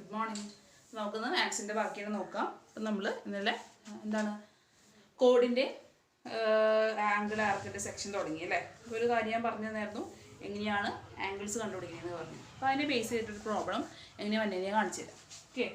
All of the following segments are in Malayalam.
Good morning. നമുക്കൊന്ന് മാത്സിൻ്റെ ബാക്കിയാണ് നോക്കാം. അപ്പം നമ്മൾ ഇന്നലെ എന്താണ് കോഡിൻ്റെ ആംഗിൾ ആർക്കിൻ്റെ സെക്ഷൻ തുടങ്ങി അല്ലേ. ഒരു കാര്യം ഞാൻ പറഞ്ഞു തന്നായിരുന്നു, എങ്ങനെയാണ് ആംഗിൾസ് കണ്ടുപിടിക്കുന്നതെന്ന് പറഞ്ഞു. അപ്പോൾ അതിനെ ബേസ് ചെയ്തിട്ടൊരു പ്രോബ്ലം എങ്ങനെയാണ് വന്നതിനെ കാണിച്ചു തരാം. ഓക്കെ,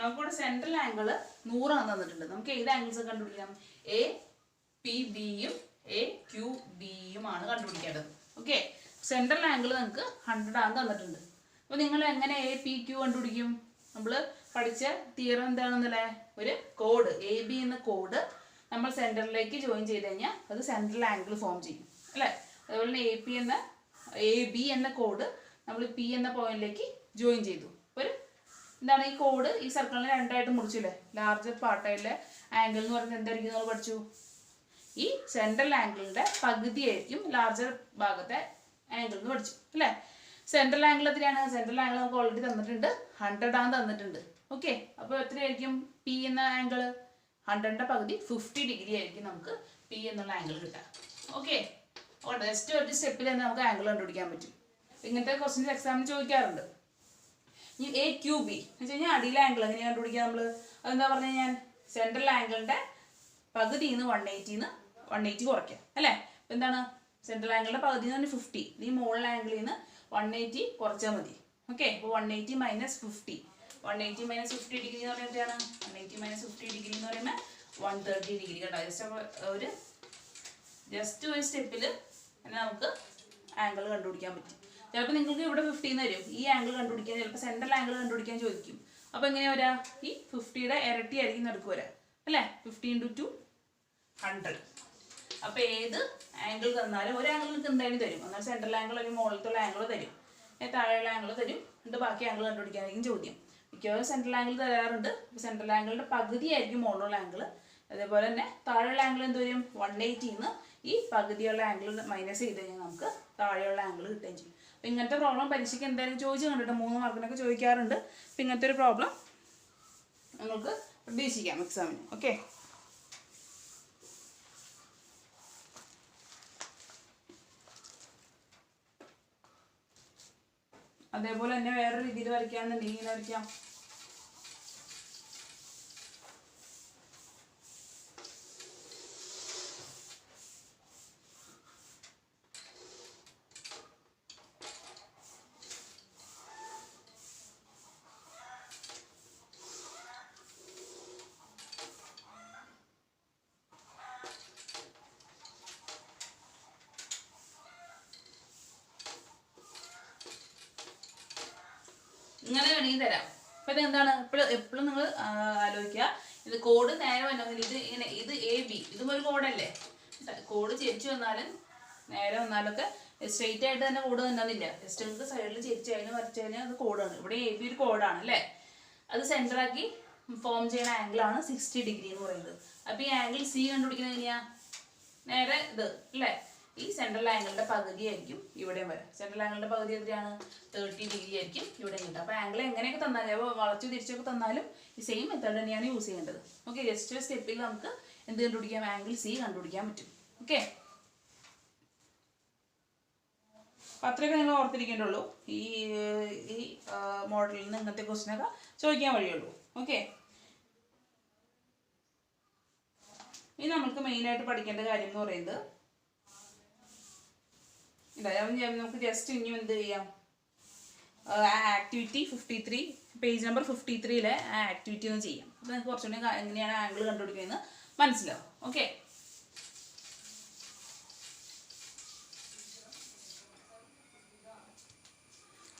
നമുക്കിവിടെ സെൻട്രൽ ആംഗിൾ 100 ആണ് തന്നിട്ടുണ്ട്. നമുക്ക് ഏത് ആംഗിൾസ് കണ്ടുപിടിക്കാം? എ പി ബിയും എ ക്യു ഡിയുമാണ് കണ്ടുപിടിക്കേണ്ടത്. ഓക്കെ, സെൻട്രൽ ആംഗിൾ നമുക്ക് 100 ആണ് തന്നിട്ടുണ്ട്. അപ്പോൾ നിങ്ങൾ എങ്ങനെ എ പി ക്യു കണ്ടുപിടിക്കും? നമ്മൾ പഠിച്ച തിയറം എന്താണെന്നല്ലേ, ഒരു കോഡ് എ ബി എന്ന കോഡ് നമ്മൾ സെൻറ്ററിലേക്ക് ജോയിൻ ചെയ്ത് കഴിഞ്ഞാൽ അത് സെൻട്രൽ ആംഗിൾ ഫോം ചെയ്യും അല്ലേ. അതുപോലെ തന്നെ എ ബി എന്ന കോഡ് നമ്മൾ പി എന്ന പോയിന്റിലേക്ക് ജോയിൻ ചെയ്തു. ഒരു എന്താണ് ഈ കോഡ് ഈ സർക്കിളിനെ രണ്ടായിട്ട് മുറിച്ചില്ലേ. ലാർജർ പാർട്ടായിലെ ആംഗിൾ എന്ന് പറയുന്നത് എന്തായിരിക്കും നമ്മൾ പഠിച്ചു? ഈ സെൻട്രൽ ആംഗിളിന്റെ പകുതിയായിരിക്കും ലാർജർ ഭാഗത്തെ ആംഗിൾ എന്ന് പഠിച്ചു അല്ലേ. സെൻട്രൽ ആംഗിൾ എത്രയാണ്? സെൻട്രൽ ആംഗിൾ നമുക്ക് ഓൾറെഡി തന്നിട്ടുണ്ട്, 100 ആണ് തന്നിട്ടുണ്ട്. ഓക്കെ, അപ്പോൾ എത്രയായിരിക്കും പി എന്ന ആംഗിൾ? 100ന്റെ പകുതി 50 ഡിഗ്രി ആയിരിക്കും നമുക്ക് പി എന്നുള്ള ആംഗിൾ കിട്ടുക. ഓക്കെ, ജസ്റ്റ് ഒരു സ്റ്റെപ്പിൽ തന്നെ നമുക്ക് ആംഗിൾ കണ്ടുപിടിക്കാൻ പറ്റും. ഇങ്ങനത്തെ ക്വസ്റ്റ്യൻസ് എക്സാമിന് ചോദിക്കാറുണ്ട്. ഈ എ ക്യു ബി എന്ന് വെച്ച് കഴിഞ്ഞാൽ അടിയിലെ ആംഗിൾ എങ്ങനെയാണ് കണ്ടുപിടിക്കുക നമ്മൾ? അതെന്താ പറഞ്ഞു കഴിഞ്ഞാൽ സെൻട്രൽ ആംഗിളിന്റെ പകുതിന്ന് 180 കുറയ്ക്കുക അല്ലേ. അപ്പം എന്താണ് സെൻട്രൽ ആംഗിളിന്റെ പകുതി എന്ന് പറഞ്ഞാൽ 50. ഈ മുകളിലെ ആംഗിളിൽ നിന്ന് 180 കുറച്ചാൽ മതി. ഓക്കെ, അപ്പോൾ 180 മൈനസ് 50. 180 മൈനസ് 50 ഡിഗ്രി എന്ന് പറയുന്നത് എന്താണ്? 180 മൈനസ് 50 ഡിഗ്രി എന്ന് പറയുമ്പോൾ 130 ഡിഗ്രി കേട്ടോ. ജസ്റ്റ് ഒരു സ്റ്റെപ്പിൽ തന്നെ നമുക്ക് ആംഗിൾ കണ്ടുപിടിക്കാൻ പറ്റും. ചിലപ്പോൾ നിങ്ങൾക്ക് ഇവിടെ 50 തരും. ഈ ആംഗിൾ കണ്ടുപിടിക്കാൻ ചിലപ്പോൾ സെൻട്രൽ ആംഗിൾ കണ്ടുപിടിക്കാൻ ചോദിക്കും. അപ്പോൾ എങ്ങനെയാ വരാ? ഈ 50യുടെ ഇരട്ടി ആയിരിക്കും നടുക്ക് വരാം അല്ലേ. 50 × 2 100. അപ്പോൾ ഏത് ആംഗിൾ തന്നാലും ഒരു ആംഗിൾ നിങ്ങൾക്ക് എന്തായാലും തരും. എന്നാൽ സെൻട്രൽ ആംഗിൾ അല്ലെങ്കിൽ മുകളിലത്തുള്ള ആംഗിൾ തരും, താഴെയുള്ള ആംഗിൾ തരും. എന്നിട്ട് ബാക്കി ആംഗിൾ കണ്ടുപിടിക്കാനായിരിക്കും ചോദ്യം. മിക്കവാറും സെൻട്രൽ ആംഗിൾ തരാറുണ്ട്. അപ്പോൾ സെൻട്രൽ ആംഗിളിന്റെ പകുതി ആയിരിക്കും മുകളിലുള്ള ആംഗിൾ. അതേപോലെ തന്നെ താഴെയുള്ള ആംഗിൾ എന്ത് വരും? 180ന്ന് ഈ പകുതിയുള്ള ആംഗിൾ മൈനസ് ചെയ്ത് കഴിഞ്ഞാൽ നമുക്ക് താഴെയുള്ള ആംഗിൾ കിട്ടുകയും ചെയ്യും. അപ്പം ഇങ്ങനത്തെ പ്രോബ്ലം പരീക്ഷയ്ക്ക് എന്തായാലും ചോദിച്ചു കണ്ടിട്ട് 3 മാർക്കിനൊക്കെ ചോദിക്കാറുണ്ട്. അപ്പം ഇങ്ങനത്തെ ഒരു പ്രോബ്ലം നിങ്ങൾക്ക് പ്രതീക്ഷിക്കാം എക്സാമിന്. ഓക്കെ, അതേപോലെ തന്നെ വേറൊരു രീതിയിൽ വരയ്ക്കാന്നുണ്ടെങ്കിൽ ഇങ്ങനെ വരയ്ക്കാം. ഇങ്ങനെ വേണമെങ്കിൽ തരാം. അപ്പം ഇതെന്താണ്? എപ്പോഴും നിങ്ങൾ ആലോചിക്കുക, ഇത് കോഡ് നേരെ വന്നാൽ ഇത് ഇങ്ങനെ ഇത് എ ബി ഇതും ഒരു കോഡല്ലേ. കോഡ് ചെരിച്ചു വന്നാലും നേരെ വന്നാലൊക്കെ സ്ട്രെയിറ്റ് ആയിട്ട് തന്നെ കോഡ് തന്നെന്നില്ല. ജസ്റ്റ് നിങ്ങൾക്ക് സൈഡിൽ ചെരിച്ചാലും വരച്ചാലും അത് കോഡാണ്. ഇവിടെ എ ബി ഒരു കോഡാണ് അല്ലേ. അത് സെൻറ്ററാക്കി ഫോം ചെയ്യുന്ന ആംഗിളാണ് 60 ഡിഗ്രി എന്ന് പറയുന്നത്. അപ്പോൾ ഈ ആംഗിൾ സി കണ്ടുപിടിക്കുന്നത് എങ്ങനെയാ? നേരെ ഇത് അല്ലേ. ഈ സെൻട്രൽ ആംഗിളിന്റെ പകുതി ആയിരിക്കും ഇവിടെയും വരാം. സെൻട്രൽ ആംഗിളിന്റെ പകുതി എത്രയാണ്? 30 ഡിഗ്രി ആയിരിക്കും ഇവിടെയും കിട്ടുക. അപ്പോൾ ആംഗിൾ എങ്ങനെയൊക്കെ തന്നാലും വളച്ചു തിരിച്ചൊക്കെ തന്നാലും ഈ സെയിം മെത്തേഡ് തന്നെയാണ് യൂസ് ചെയ്യേണ്ടത്. ഓക്കെ, ജസ്റ്റ് ഒരു സ്റ്റെപ്പിൽ നമുക്ക് എന്ത് കണ്ടുപിടിക്കാം? ആംഗിൾ സി കണ്ടുപിടിക്കാൻ പറ്റും. ഓക്കെ, അപ്പം അത്രയൊക്കെ നിങ്ങൾ ഓർത്തിരിക്കേണ്ടുള്ളൂ. ഈ മോഡലിൽ നിന്ന് ഇങ്ങനത്തെ ക്വസ്റ്റ്യനൊക്കെ ചോദിക്കാൻ വഴിയുള്ളൂ. ഓക്കെ, ഇനി നമുക്ക് മെയിനായിട്ട് പഠിക്കേണ്ട കാര്യം എന്ന് പറയുന്നത് നമുക്ക് ജസ്റ്റ് ഇനി എന്ത് ചെയ്യാം? ആക്ടിവിറ്റി 53 പേജ് നമ്പർ 53 ആ ആക്ടിവിറ്റി ഒന്ന് ചെയ്യാം. അപ്പോൾ നിങ്ങൾക്ക് കുറച്ചുകൂടി എങ്ങനെയാണ് ആംഗിൾ കണ്ടുപിടിക്കുന്നതെന്ന് മനസ്സിലാവും. ഓക്കെ,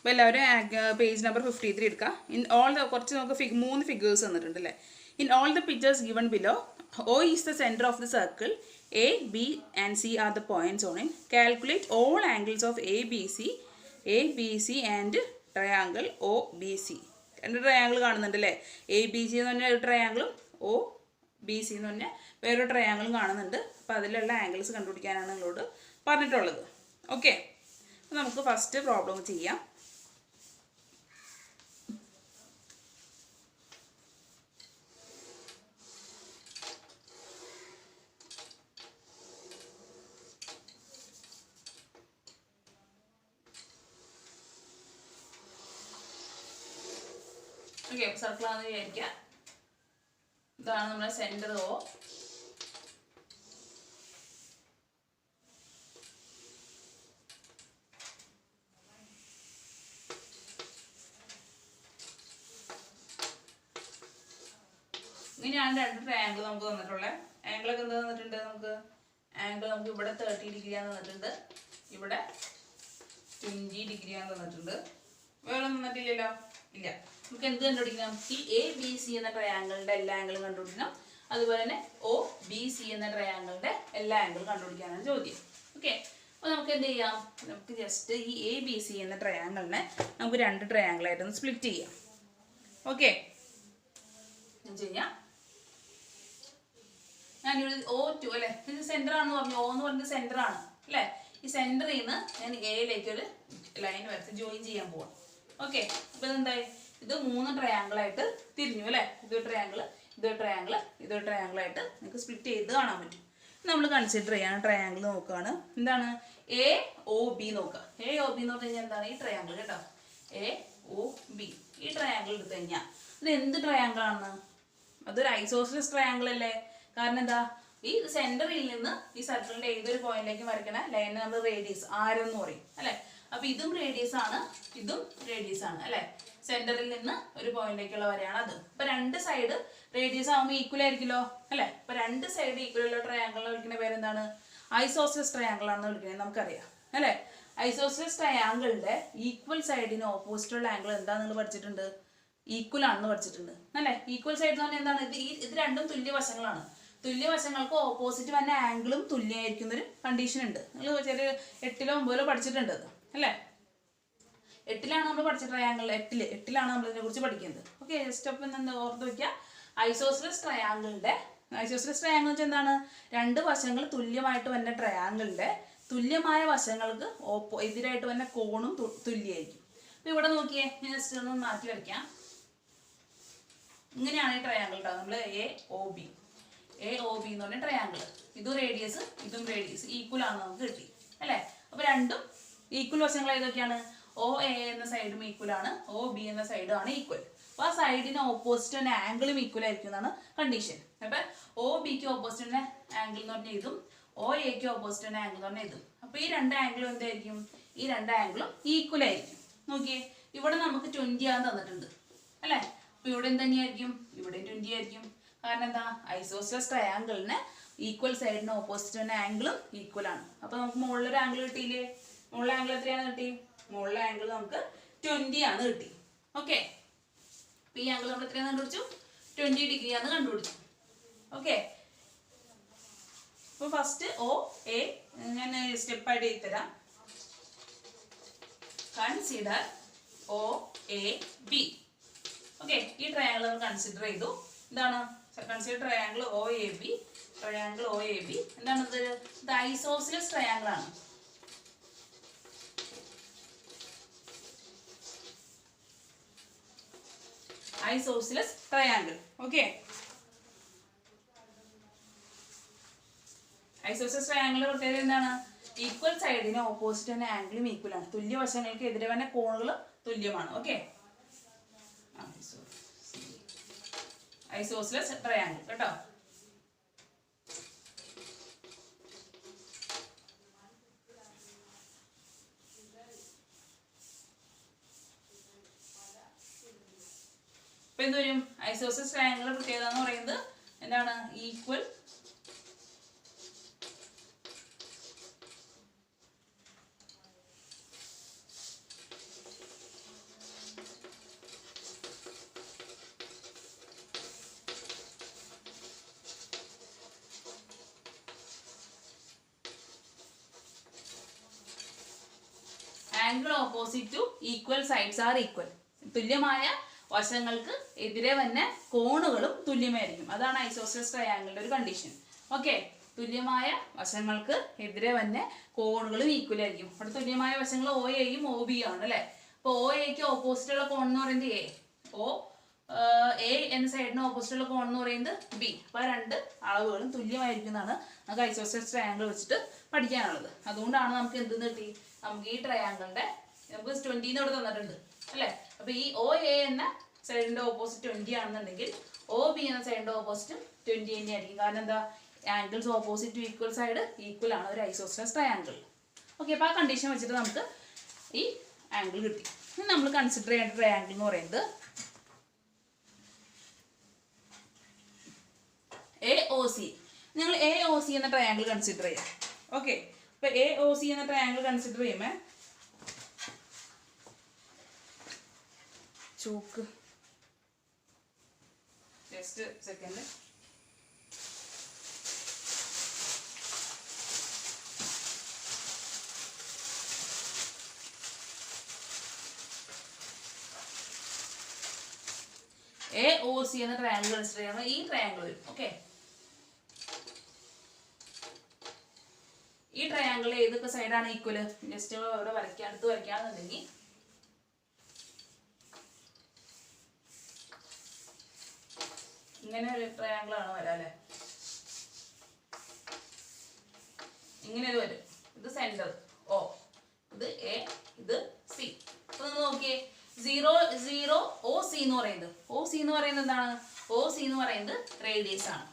അപ്പോൾ എല്ലാവരും പേജ് നമ്പർ 53 എടുക്കുക. ഇൻ ഓൾ ദ കുറച്ച് നമുക്ക് 3 ഫിഗേഴ്സ് തന്നിട്ടുണ്ട് അല്ലേ. In all the pictures given below, O is the center of the circle, A, B and C are the points on it. Calculate all angles of ABC and triangle OBC. രണ്ട് ട്രയാങ്കിൾ കാണുന്നുണ്ട് അല്ലേ. ABC എന്ന് പറഞ്ഞാൽ ഒരു ട്രയാങ്കിളും OBC എന്ന് പറഞ്ഞാൽ വേറൊരു ട്രയാങ്കിളും കാണുന്നുണ്ട്. അപ്പോൾ അതിലുള്ള ആംഗിൾസ് കണ്ടുപിടിക്കാനാണ് നിങ്ങളോട് പറഞ്ഞിട്ടുള്ളത്. ഓക്കെ, അപ്പോൾ നമുക്ക് ഫസ്റ്റ് പ്രോബ്ലം ചെയ്യാം. ഓക്കെ, സർക്കിളാണെന്ന് വിചാരിക്കുക. ഇതാണ് നമ്മുടെ സെൻറ്റർ O. ഇങ്ങനെയാണ് രണ്ട് ട്രയാങ്കിൾ നമുക്ക് തന്നിട്ടുള്ളത്. ആംഗിളൊക്കെ എന്താ തന്നിട്ടുണ്ട് നമുക്ക്? ആംഗിൾ നമുക്ക് ഇവിടെ 30 ഡിഗ്രിയാണ് തന്നിട്ടുണ്ട്, ഇവിടെ 20 ഡിഗ്രിയാണ് തന്നിട്ടുണ്ട്. വേറെ തന്നിട്ടില്ലല്ലോ, ഇല്ല. നമുക്ക് എന്ത് കണ്ടുപിടിക്കണം? ഈ ABC എന്ന ട്രയാങ്കിളിൻ്റെ എല്ലാ ആംഗിളും കണ്ടുപിടിക്കണം. അതുപോലെ തന്നെ OBC എന്ന ട്രയാങ്കിളിൻ്റെ എല്ലാ ആംഗിളും കണ്ടുപിടിക്കാനാണ് ചോദ്യം. ഓക്കെ, അപ്പോൾ നമുക്ക് എന്ത് ചെയ്യാം? നമുക്ക് ജസ്റ്റ് ഈ ABC എന്ന ട്രയാങ്കിളിനെ നമുക്ക് രണ്ട് ട്രയാങ്കിളായിട്ടൊന്ന് സ്പ്ലിറ്റ് ചെയ്യാം. ഓക്കെ, ഞാൻ ചെയ്യാം. ഞാനിവിടെ O2 അല്ലേ, ഇത് സെൻറ്റർ ആണെന്ന് പറഞ്ഞു. O എന്ന് പറഞ്ഞത് സെൻറ്റർ ആണ് അല്ലേ. ഈ സെൻറ്ററിൽ നിന്ന് ഞാൻ Aയിലേക്ക് ഒരു ലൈൻ വരച്ച് ജോയിൻ ചെയ്യാൻ പോവാം. ഓക്കെ, അപ്പോൾ ഇതെന്തായി? ഇത് 3 ട്രയാങ്കിളായിട്ട് തിരിഞ്ഞു അല്ലേ. ഇതൊരു ട്രയാങ്കിൾ, ഇതൊരു ട്രയാങ്കിൾ, ഇതൊരു ട്രയാങ്കിളായിട്ട് നിങ്ങൾക്ക് സ്പ്ലിറ്റ് ചെയ്ത് കാണാൻ പറ്റും. നമ്മൾ കൺസിഡർ ചെയ്യാണ് ട്രയാങ്കിൾ നോക്കുകയാണ്. എന്താണ്? AOB നോക്കുക. AOB എന്ന് പറഞ്ഞു കഴിഞ്ഞാൽ എന്താണ്? ഈ ട്രയാങ്കിൾ കേട്ടോ, AOB. ഈ ട്രയാങ്കിൾ എടുത്തു കഴിഞ്ഞാൽ ഇത് എന്ത് ട്രയാങ്കിൾ ആണ്? അതൊരു ഐസോസെലസ് ട്രയാങ്കിൾ അല്ലേ. കാരണം എന്താ? ഈ സെന്ററിൽ നിന്ന് ഈ സർക്കിളിന്റെ ഏതൊരു പോയിന്റിലേക്ക് വരയ്ക്കണ ലൈൻ നമ്മൾ റേഡിയസ് ആരം എന്ന് പറയും അല്ലെ. അപ്പൊ ഇതും റേഡിയസ് ആണ്, ഇതും റേഡിയസ് ആണ് അല്ലെ. സെന്ററിൽ നിന്ന് ഒരു പോയിന്റിലേക്കുള്ള വരെയാണ് അത്. അപ്പൊ രണ്ട് സൈഡ് റേഡിയസ് ആകുമ്പോൾ ഈക്വൽ ആയിരിക്കുമല്ലോ അല്ലെ. അപ്പൊ രണ്ട് സൈഡ് ഈക്വൽ ഉള്ള ട്രയാങ്കിളിനെ വിളിക്കുന്ന പേരെന്താണ്? ഐസോസെലസ് ട്രയാങ്കിൾ ആണെന്ന് വിളിക്കുന്നത് നമുക്കറിയാം അല്ലെ. ഐസോസെലസ് ട്രയാങ്കിളിന്റെ ഈക്വൽ സൈഡിന് ഓപ്പോസിറ്റ് ഉള്ള ആംഗിൾ എന്താന്ന് നിങ്ങൾ പഠിച്ചിട്ടുണ്ട്? ഈക്വൽ ആണെന്ന് പഠിച്ചിട്ടുണ്ട് അല്ലെ. ഈക്വൽ സൈഡ് എന്ന് പറഞ്ഞാൽ എന്താണ്? ഇത് രണ്ടും തുല്യ വശങ്ങളാണ്. തുല്യ വശങ്ങൾക്ക് ഓപ്പോസിറ്റ് വന്ന ആംഗിളും തുല്യമായിരിക്കുന്ന ഒരു കണ്ടീഷൻ ഉണ്ട്. നിങ്ങൾ ചെറിയ 8ലോ 9ലോ പഠിച്ചിട്ടുണ്ട് അല്ലേ. 8ലാണ് നമ്മൾ പഠിച്ച ട്രയാങ്കിൾ. 8ലാണ് നമ്മൾ ഇതിനെ കുറിച്ച് പഠിക്കുന്നത്. ഓക്കെ, ജസ്റ്റ് അപ്പം എന്താ ഓർത്ത് വയ്ക്കുക? ഐസോസെലസ് ട്രയാങ്കിളിന്റെ, ഐസോസെലസ് ട്രയാങ്കിൾ എന്ന് വെച്ചാൽ എന്താണ്? രണ്ട് വശങ്ങൾ തുല്യമായിട്ട് വന്ന ട്രയാങ്കിളിന്റെ തുല്യമായ വശങ്ങൾക്ക് എതിരായിട്ട് വന്ന കോണും തുല്യമായിരിക്കും. അപ്പൊ ഇവിടെ നോക്കിയേ, ഞാൻ ജസ്റ്റ് ഒന്ന് മാറ്റി വരയ്ക്കാം. ഇങ്ങനെയാണ് ഈ ട്രയാങ്കിൾ കേട്ടോ. നമ്മൾ AOB എന്ന് പറഞ്ഞ ട്രയാങ്കിൾ. ഇതും റേഡിയസ്, ഇതും റേഡിയസ് ഈക്വൽ ആണെന്ന് നമുക്ക് കിട്ടി അല്ലെ. അപ്പൊ രണ്ടും ഈക്വൽ വശങ്ങൾ ഏതൊക്കെയാണ്? OA എന്ന സൈഡും ഈക്വൽ ആണ്, OB എന്ന സൈഡും ആണ് ഈക്വൽ. അപ്പൊ ആ സൈഡിന് ഓപ്പോസിറ്റ് തന്നെ ആംഗിളും ഈക്വൽ ആയിരിക്കും എന്നാണ് കണ്ടീഷൻ. അപ്പൊ OBക്ക് ഓപ്പോസിറ്റ് തന്നെ ആംഗിൾ എന്ന് പറഞ്ഞാൽ ഇതും, OAക്ക് ഓപ്പോസിറ്റ് തന്നെ ആംഗിൾ എന്ന് പറഞ്ഞാൽ ഇതും. അപ്പൊ ഈ രണ്ട് ആംഗിളും എന്തായിരിക്കും? ഈ രണ്ട് ആംഗിളും ഈക്വൽ ആയിരിക്കും. നോക്കിയേ, ഇവിടെ നമുക്ക് 20 ആണ് തന്നിട്ടുണ്ട് അല്ലെ. അപ്പൊ ഇവിടെ എന്ത് തന്നെയായിരിക്കും? ഇവിടെ 20 ആയിരിക്കും. കാരണം എന്താ? ഐസോസെലസ് ട്രയാങ്കിളിന് ഈക്വൽ സൈഡിന് ഓപ്പോസിറ്റ് തന്നെ ആംഗിളും ഈക്വൽ ആണ്. അപ്പൊ നമുക്ക് മുകളിലൊരു ആംഗിൾ കിട്ടിയില്ലേ? മുകളിലെ ആംഗിൾ എത്രയാണ് കിട്ടി? മുകളിലെ ആംഗിൾ നമുക്ക് 20 ആണ് കിട്ടി. ഓക്കെ, അപ്പൊ ഈ ആംഗിൾ നമ്മൾ എത്രയാണ് കണ്ടുപിടിച്ചു? 20 ഡിഗ്രി ആണ് കണ്ടുപിടിച്ചു. ഓക്കെ, അപ്പൊ ഫസ്റ്റ് OA ഞാൻ സ്റ്റെപ്പായിട്ട് എഴുതിത്തരാം. Consider OAB. ഓക്കെ, ഈ ട്രയാങ്കിൾ നമ്മൾ കൺസിഡർ ചെയ്തു. എന്താണ്? Consider triangle OAB. Triangle OAB എന്താണ്? ഇത് ഐസോസെലസ് ട്രയാങ്കിൾ ആണ്. Isosceles triangle. Okay, isosceles triangle പ്രത്യേകത എന്താണ്? ഈക്വൽ സൈഡിന് ഓപ്പോസിറ്റ് തന്നെ ആംഗിളും ഈക്വൽ ആണ്. തുല്യ വശങ്ങൾക്ക് എതിരെ വന്ന കോണുകൾ തുല്യമാണ്. ഓക്കെ, ഐസോസെലസ് ട്രയാങ്കിൾ കേട്ടോ. ഇപ്പൊ എന്ത് വരും? ഐസോസെലസ് ട്രയാങ്കിൾ പ്രത്യേകത എന്ന് പറയുന്നത് എന്താണ്? Equal angle opposite two equal sides are equal. തുല്യമായ വശങ്ങൾക്ക് എതിരെ തന്നെ കോണുകളും തുല്യമായിരിക്കും. അതാണ് ഐസോസെലസ് ട്രയാങ്കിളിന്റെ ഒരു കണ്ടീഷൻ. ഓക്കെ, തുല്യമായ വശങ്ങൾക്ക് എതിരെ തന്നെ കോണുകളും ഈക്വൽ ആയിരിക്കും. അവിടെ തുല്യമായ വശങ്ങൾ ഒ എയും ഒ ബി ആണ് അല്ലെ. അപ്പോൾ ഒ എക്ക് ഓപ്പോസിറ്റ് ഉള്ള കോൺ എന്ന് പറയുന്നത് എ, എ എന്ന സൈഡിന് ഓപ്പോസിറ്റ് ഉള്ള കോൺ എന്ന് പറയുന്നത് ബി. അപ്പോൾ രണ്ട് അളവുകളും തുല്യമായിരിക്കും എന്നാണ് നമുക്ക് ഐസോസെലസ് ട്രയാങ്കിൾ വെച്ചിട്ട് പഠിക്കാനുള്ളത്. അതുകൊണ്ടാണ് നമുക്ക് എന്ത് കിട്ടി, നമുക്ക് ഈ ട്രയാങ്കിളിന്റെ നമുക്ക് 20 ഇവിടെ തന്നിട്ടുണ്ട് അല്ലെ. അപ്പോൾ ഈ ഒ എ എന്ന സൈഡിന്റെ ഓപ്പോസിറ്റ് 20 ആണെന്നുണ്ടെങ്കിൽ ഒ ബി എന്ന സൈഡിന്റെ ഓപ്പോസിറ്റും 20 തന്നെ ആയിരിക്കും. കാരണം എന്താ, angles opposite two equal side equal ആണ് ഒരു ഐസോസെലസ് ട്രയാങ്കിൾ. ഓക്കെ, അപ്പോൾ ആ കണ്ടീഷൻ വെച്ചിട്ട് നമുക്ക് ഈ ആംഗിൾ കിട്ടി. ഇനി നമ്മൾ കൺസിഡർ ചെയ്യേണ്ട ട്രയാങ്കിൾ എന്ന് പറയുന്നത് എ ഒ സി. നിങ്ങൾ എ ഒ സി എന്ന ട്രയാങ്കിൾ കൺസിഡർ ചെയ്യാം. ഓക്കെ, അപ്പോൾ എ ഒ സി എന്ന ട്രയാങ്കിൾ കൺസിഡർ ചെയ്യുമ്പോൾ chalk just second. A O C എന്ന ട്രയാങ്കിൾ കൺസിഡർ ചെയ്യുമ്പോൾ ഈ ട്രയാങ്കിൾ വരും. ഓക്കെ, ഈ ട്രയാങ്കിൾ ഏതൊക്കെ സൈഡാണ് ഈക്വല്, ജസ്റ്റ് ഇവിടെ വരയ്ക്കാൻ അടുത്ത് വരയ്ക്കാന്നുണ്ടെങ്കിൽ ഇങ്ങനെ ഒരു ട്രയാങ്കിൾ ആണ് വരാം അല്ലെ. ഇങ്ങനെ ഒരു വരും. ഇത് സെന്റർ ഓ, ഇത് എ, ഇത് സി. അപ്പൊ നിങ്ങൾ നോക്കിയേ, 0 0 ഒ സി എന്ന് പറയുന്നത്, ഒ സി എന്ന് പറയുന്നത് എന്താണ്, ഒ സി എന്ന് പറയുന്നത് റേഡിയസ് ആണ്.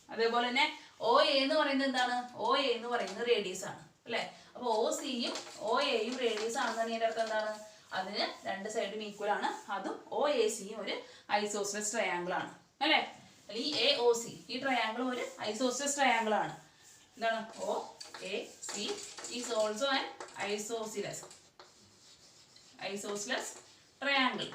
അതേപോലെ തന്നെ ഒ എ എന്ന് പറയുന്നത് എന്താണ്, ഒ എ എന്ന് പറയുന്നത് റേഡിയസ് ആണ് അല്ലെ. അപ്പൊ ഒ സിയും ഒ എയും റേഡിയസ് ആണെന്നാണ് ഇതിന്റെ അർത്ഥം. എന്താണ്, അതിന് രണ്ട് സൈഡും ഈക്വൽ ആണ്. അതും ഒ എ സിയും ഒരു ഐസോസെലസ് ട്രയാങ്കിൾ ആണ് അല്ലെ. ഈ എ ഒ സി ഈ ട്രയാങ്കിൾ ഒരു ഐസോസെലസ് ട്രയാങ്കിൾ ആണ്. എന്താണ്, O A C is also an isosceles triangle.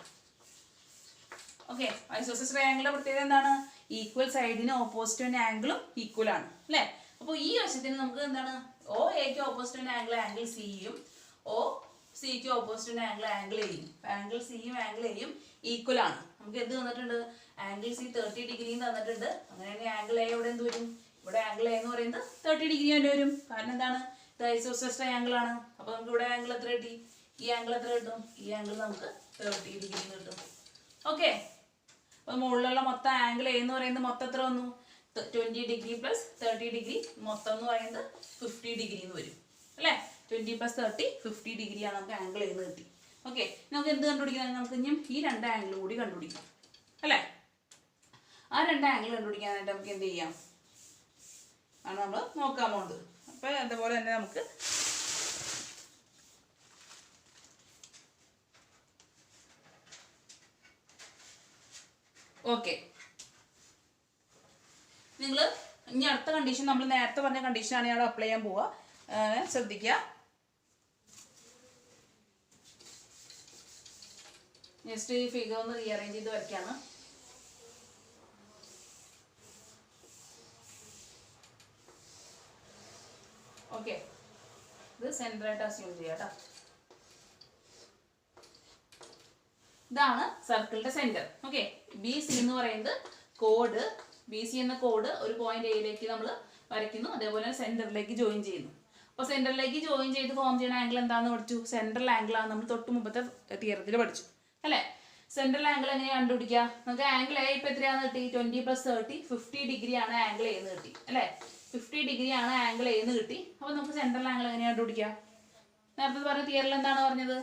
Okay, isosceles ട്രയാങ്കിളിന്റെ പ്രത്യേകത എന്താണ്, ഈക്വൽ സൈഡിന് ഓപ്പോസിറ്റ് തന്നെ ആംഗിളും ഈക്വൽ ആണ് അല്ലെ. അപ്പോൾ ഈ വശത്തിന് നമുക്ക് എന്താണ്, ഒ എക്ക് ഓപ്പോസിറ്റ് തന്നെ ആംഗിൾ സിയും ഒ സിക്ക് ഓപ്പോസിറ്റ് തന്നെ ആംഗിൾ എയും. ആംഗിൾ സിയും ആംഗിൾ എയും ഈക്വൽ ആണ്. നമുക്ക് എന്ത് തന്നിട്ടുണ്ട്, ആംഗിൾ സി 30 ഡിഗ്രി തന്നിട്ടുണ്ട്. അങ്ങനെയാണെങ്കിൽ ആംഗിൾ എ ഇവിടെ എന്ത് വരും, ഇവിടെ ആംഗിൾ എ എന്ന് പറയുന്നത് 30 ഡിഗ്രി തന്നെ വരും. കാരണം എന്താണ്, ഇത് ഐസോസെലസ് ട്രയാങ്കിൾ ആണ്. അപ്പോൾ നമുക്ക് ഇവിടെ ആംഗിൾ എത്ര കിട്ടി, ഈ ആംഗിൾ എത്ര കിട്ടും, ഈ ആംഗിൾ നമുക്ക് 30 ഡിഗ്രി കിട്ടും. ഓക്കെ, അപ്പോൾ മുകളിലുള്ള മൊത്തം ആംഗിൾ എ എന്ന് പറയുന്നത് മൊത്തം എത്ര വന്നു, 20 ഡിഗ്രി പ്ലസ് 30 ഡിഗ്രി, മൊത്തം എന്ന് പറയുന്നത് 50 ഡിഗ്രി എന്ന് വരും അല്ലേ. 20 + 30 50 ഡിഗ്രിയാണ് നമുക്ക് ആംഗിൾ എന്ന് കിട്ടി. ഓക്കെ, നമുക്ക് എന്ത് കണ്ടുപിടിക്കണം, നമുക്ക് ഇനിയും ഈ രണ്ട് ആംഗിളും കൂടി കണ്ടുപിടിക്കാം അല്ലേ. ആ രണ്ട് ആംഗിൾ കണ്ടുപിടിക്കാനായിട്ട് നമുക്ക് എന്ത് ചെയ്യാം ആണ് നമ്മൾ നോക്കാൻ പോകുന്നത്. അപ്പോൾ അതുപോലെ തന്നെ നമുക്ക് ഓക്കെ, നിങ്ങൾ ഇനി അടുത്ത കണ്ടീഷൻ നമ്മൾ നേരത്തെ പറഞ്ഞ കണ്ടീഷനാണ് ഞാൻ അപ്ലൈ ചെയ്യാൻ പോവുക. ശ്രദ്ധിക്കുക, ജസ്റ്റ് ഈ ഫിഗർ ഒന്ന് റീഅറേഞ്ച് ചെയ്ത് വരയ്ക്കാണ്. ഓക്കെ, ഇത് സെന്ററായിട്ട് അസ്യൂം ചെയ്യാം കേട്ടോ. ഇതാണ് സർക്കിളിന്റെ സെന്റർ. ഓക്കെ, ബി സി എന്ന് പറയുന്നത് കോഡ്, ബി സി എന്ന കോഡ് ഒരു പോയിന്റ് എയിലേക്ക് നമ്മൾ വരയ്ക്കുന്നു. അതേപോലെ സെന്ററിലേക്ക് ജോയിൻ ചെയ്യുന്നു. അപ്പോൾ സെന്ററിലേക്ക് ജോയിൻ ചെയ്ത് ഫോം ചെയ്യുന്ന ആംഗിൾ എന്താണെന്ന് പഠിച്ചു, സെൻട്രൽ ആംഗിൾ ആണ്. നമ്മൾ തൊട്ട് മുമ്പത്തെ തിയറത്തിൽ പഠിച്ചു അല്ലേ. സെൻട്രൽ ആംഗിൾ എങ്ങനെയാണ് കണ്ടുപിടിക്കുക, നമുക്ക് ആംഗിൾ എ ഇപ്പം എത്രയാണെന്ന് കിട്ടി, 20 + 30 50 ഡിഗ്രി ആണ് ആംഗിൾ എ എന്ന് കിട്ടി അല്ലേ. 50 ഡിഗ്രി ആണ് ആംഗിൾ എ എന്ന് കിട്ടി. അപ്പോൾ നമുക്ക് സെൻട്രൽ ആംഗിൾ എങ്ങനെയാണ് കണ്ടുപിടിക്കുക, നേരത്തെ പറഞ്ഞ തിയറിൽ എന്താണ് പറഞ്ഞത്,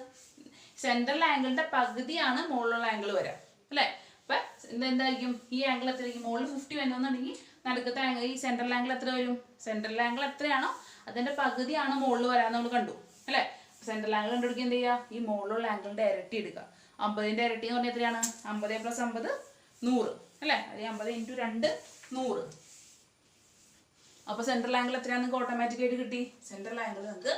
സെൻട്രൽ ആംഗിളിന്റെ പകുതിയാണ് മുകളിലുള്ള ആംഗിൾ വരാം അല്ലേ. അപ്പം എന്തായിരിക്കും, ഈ ആംഗിൾ എത്രയായിരിക്കും, മുകളിൽ 50 വരുന്നുണ്ടെങ്കിൽ നടുക്കത്തെ ആംഗിൾ, ഈ സെൻട്രൽ ആംഗിൾ എത്ര വരും, സെൻട്രൽ ആംഗിൾ എത്രയാണോ അതിന്റെ പകുതിയാണ് മുകളിൽ വരാൻ നമ്മൾ കണ്ടു അല്ലേ. സെൻട്രൽ ആംഗിൾ കണ്ടുപിടിക്കുക എന്ത് ചെയ്യുക, ഈ മുകളിലുള്ള ആംഗിളിന്റെ ഇരട്ടി എടുക്കുക. 50ന്റെ ഇരട്ടി എന്ന് പറഞ്ഞാൽ എത്രയാണ്, 50 + 50 100 അല്ലേ. അല്ലെങ്കിൽ 50 × 2 100. അപ്പോൾ സെൻട്രൽ ആംഗിൾ എത്രയാണെന്ന് ഓട്ടോമാറ്റിക്കായിട്ട് കിട്ടി, സെൻട്രൽ ആംഗിൾ നമുക്ക്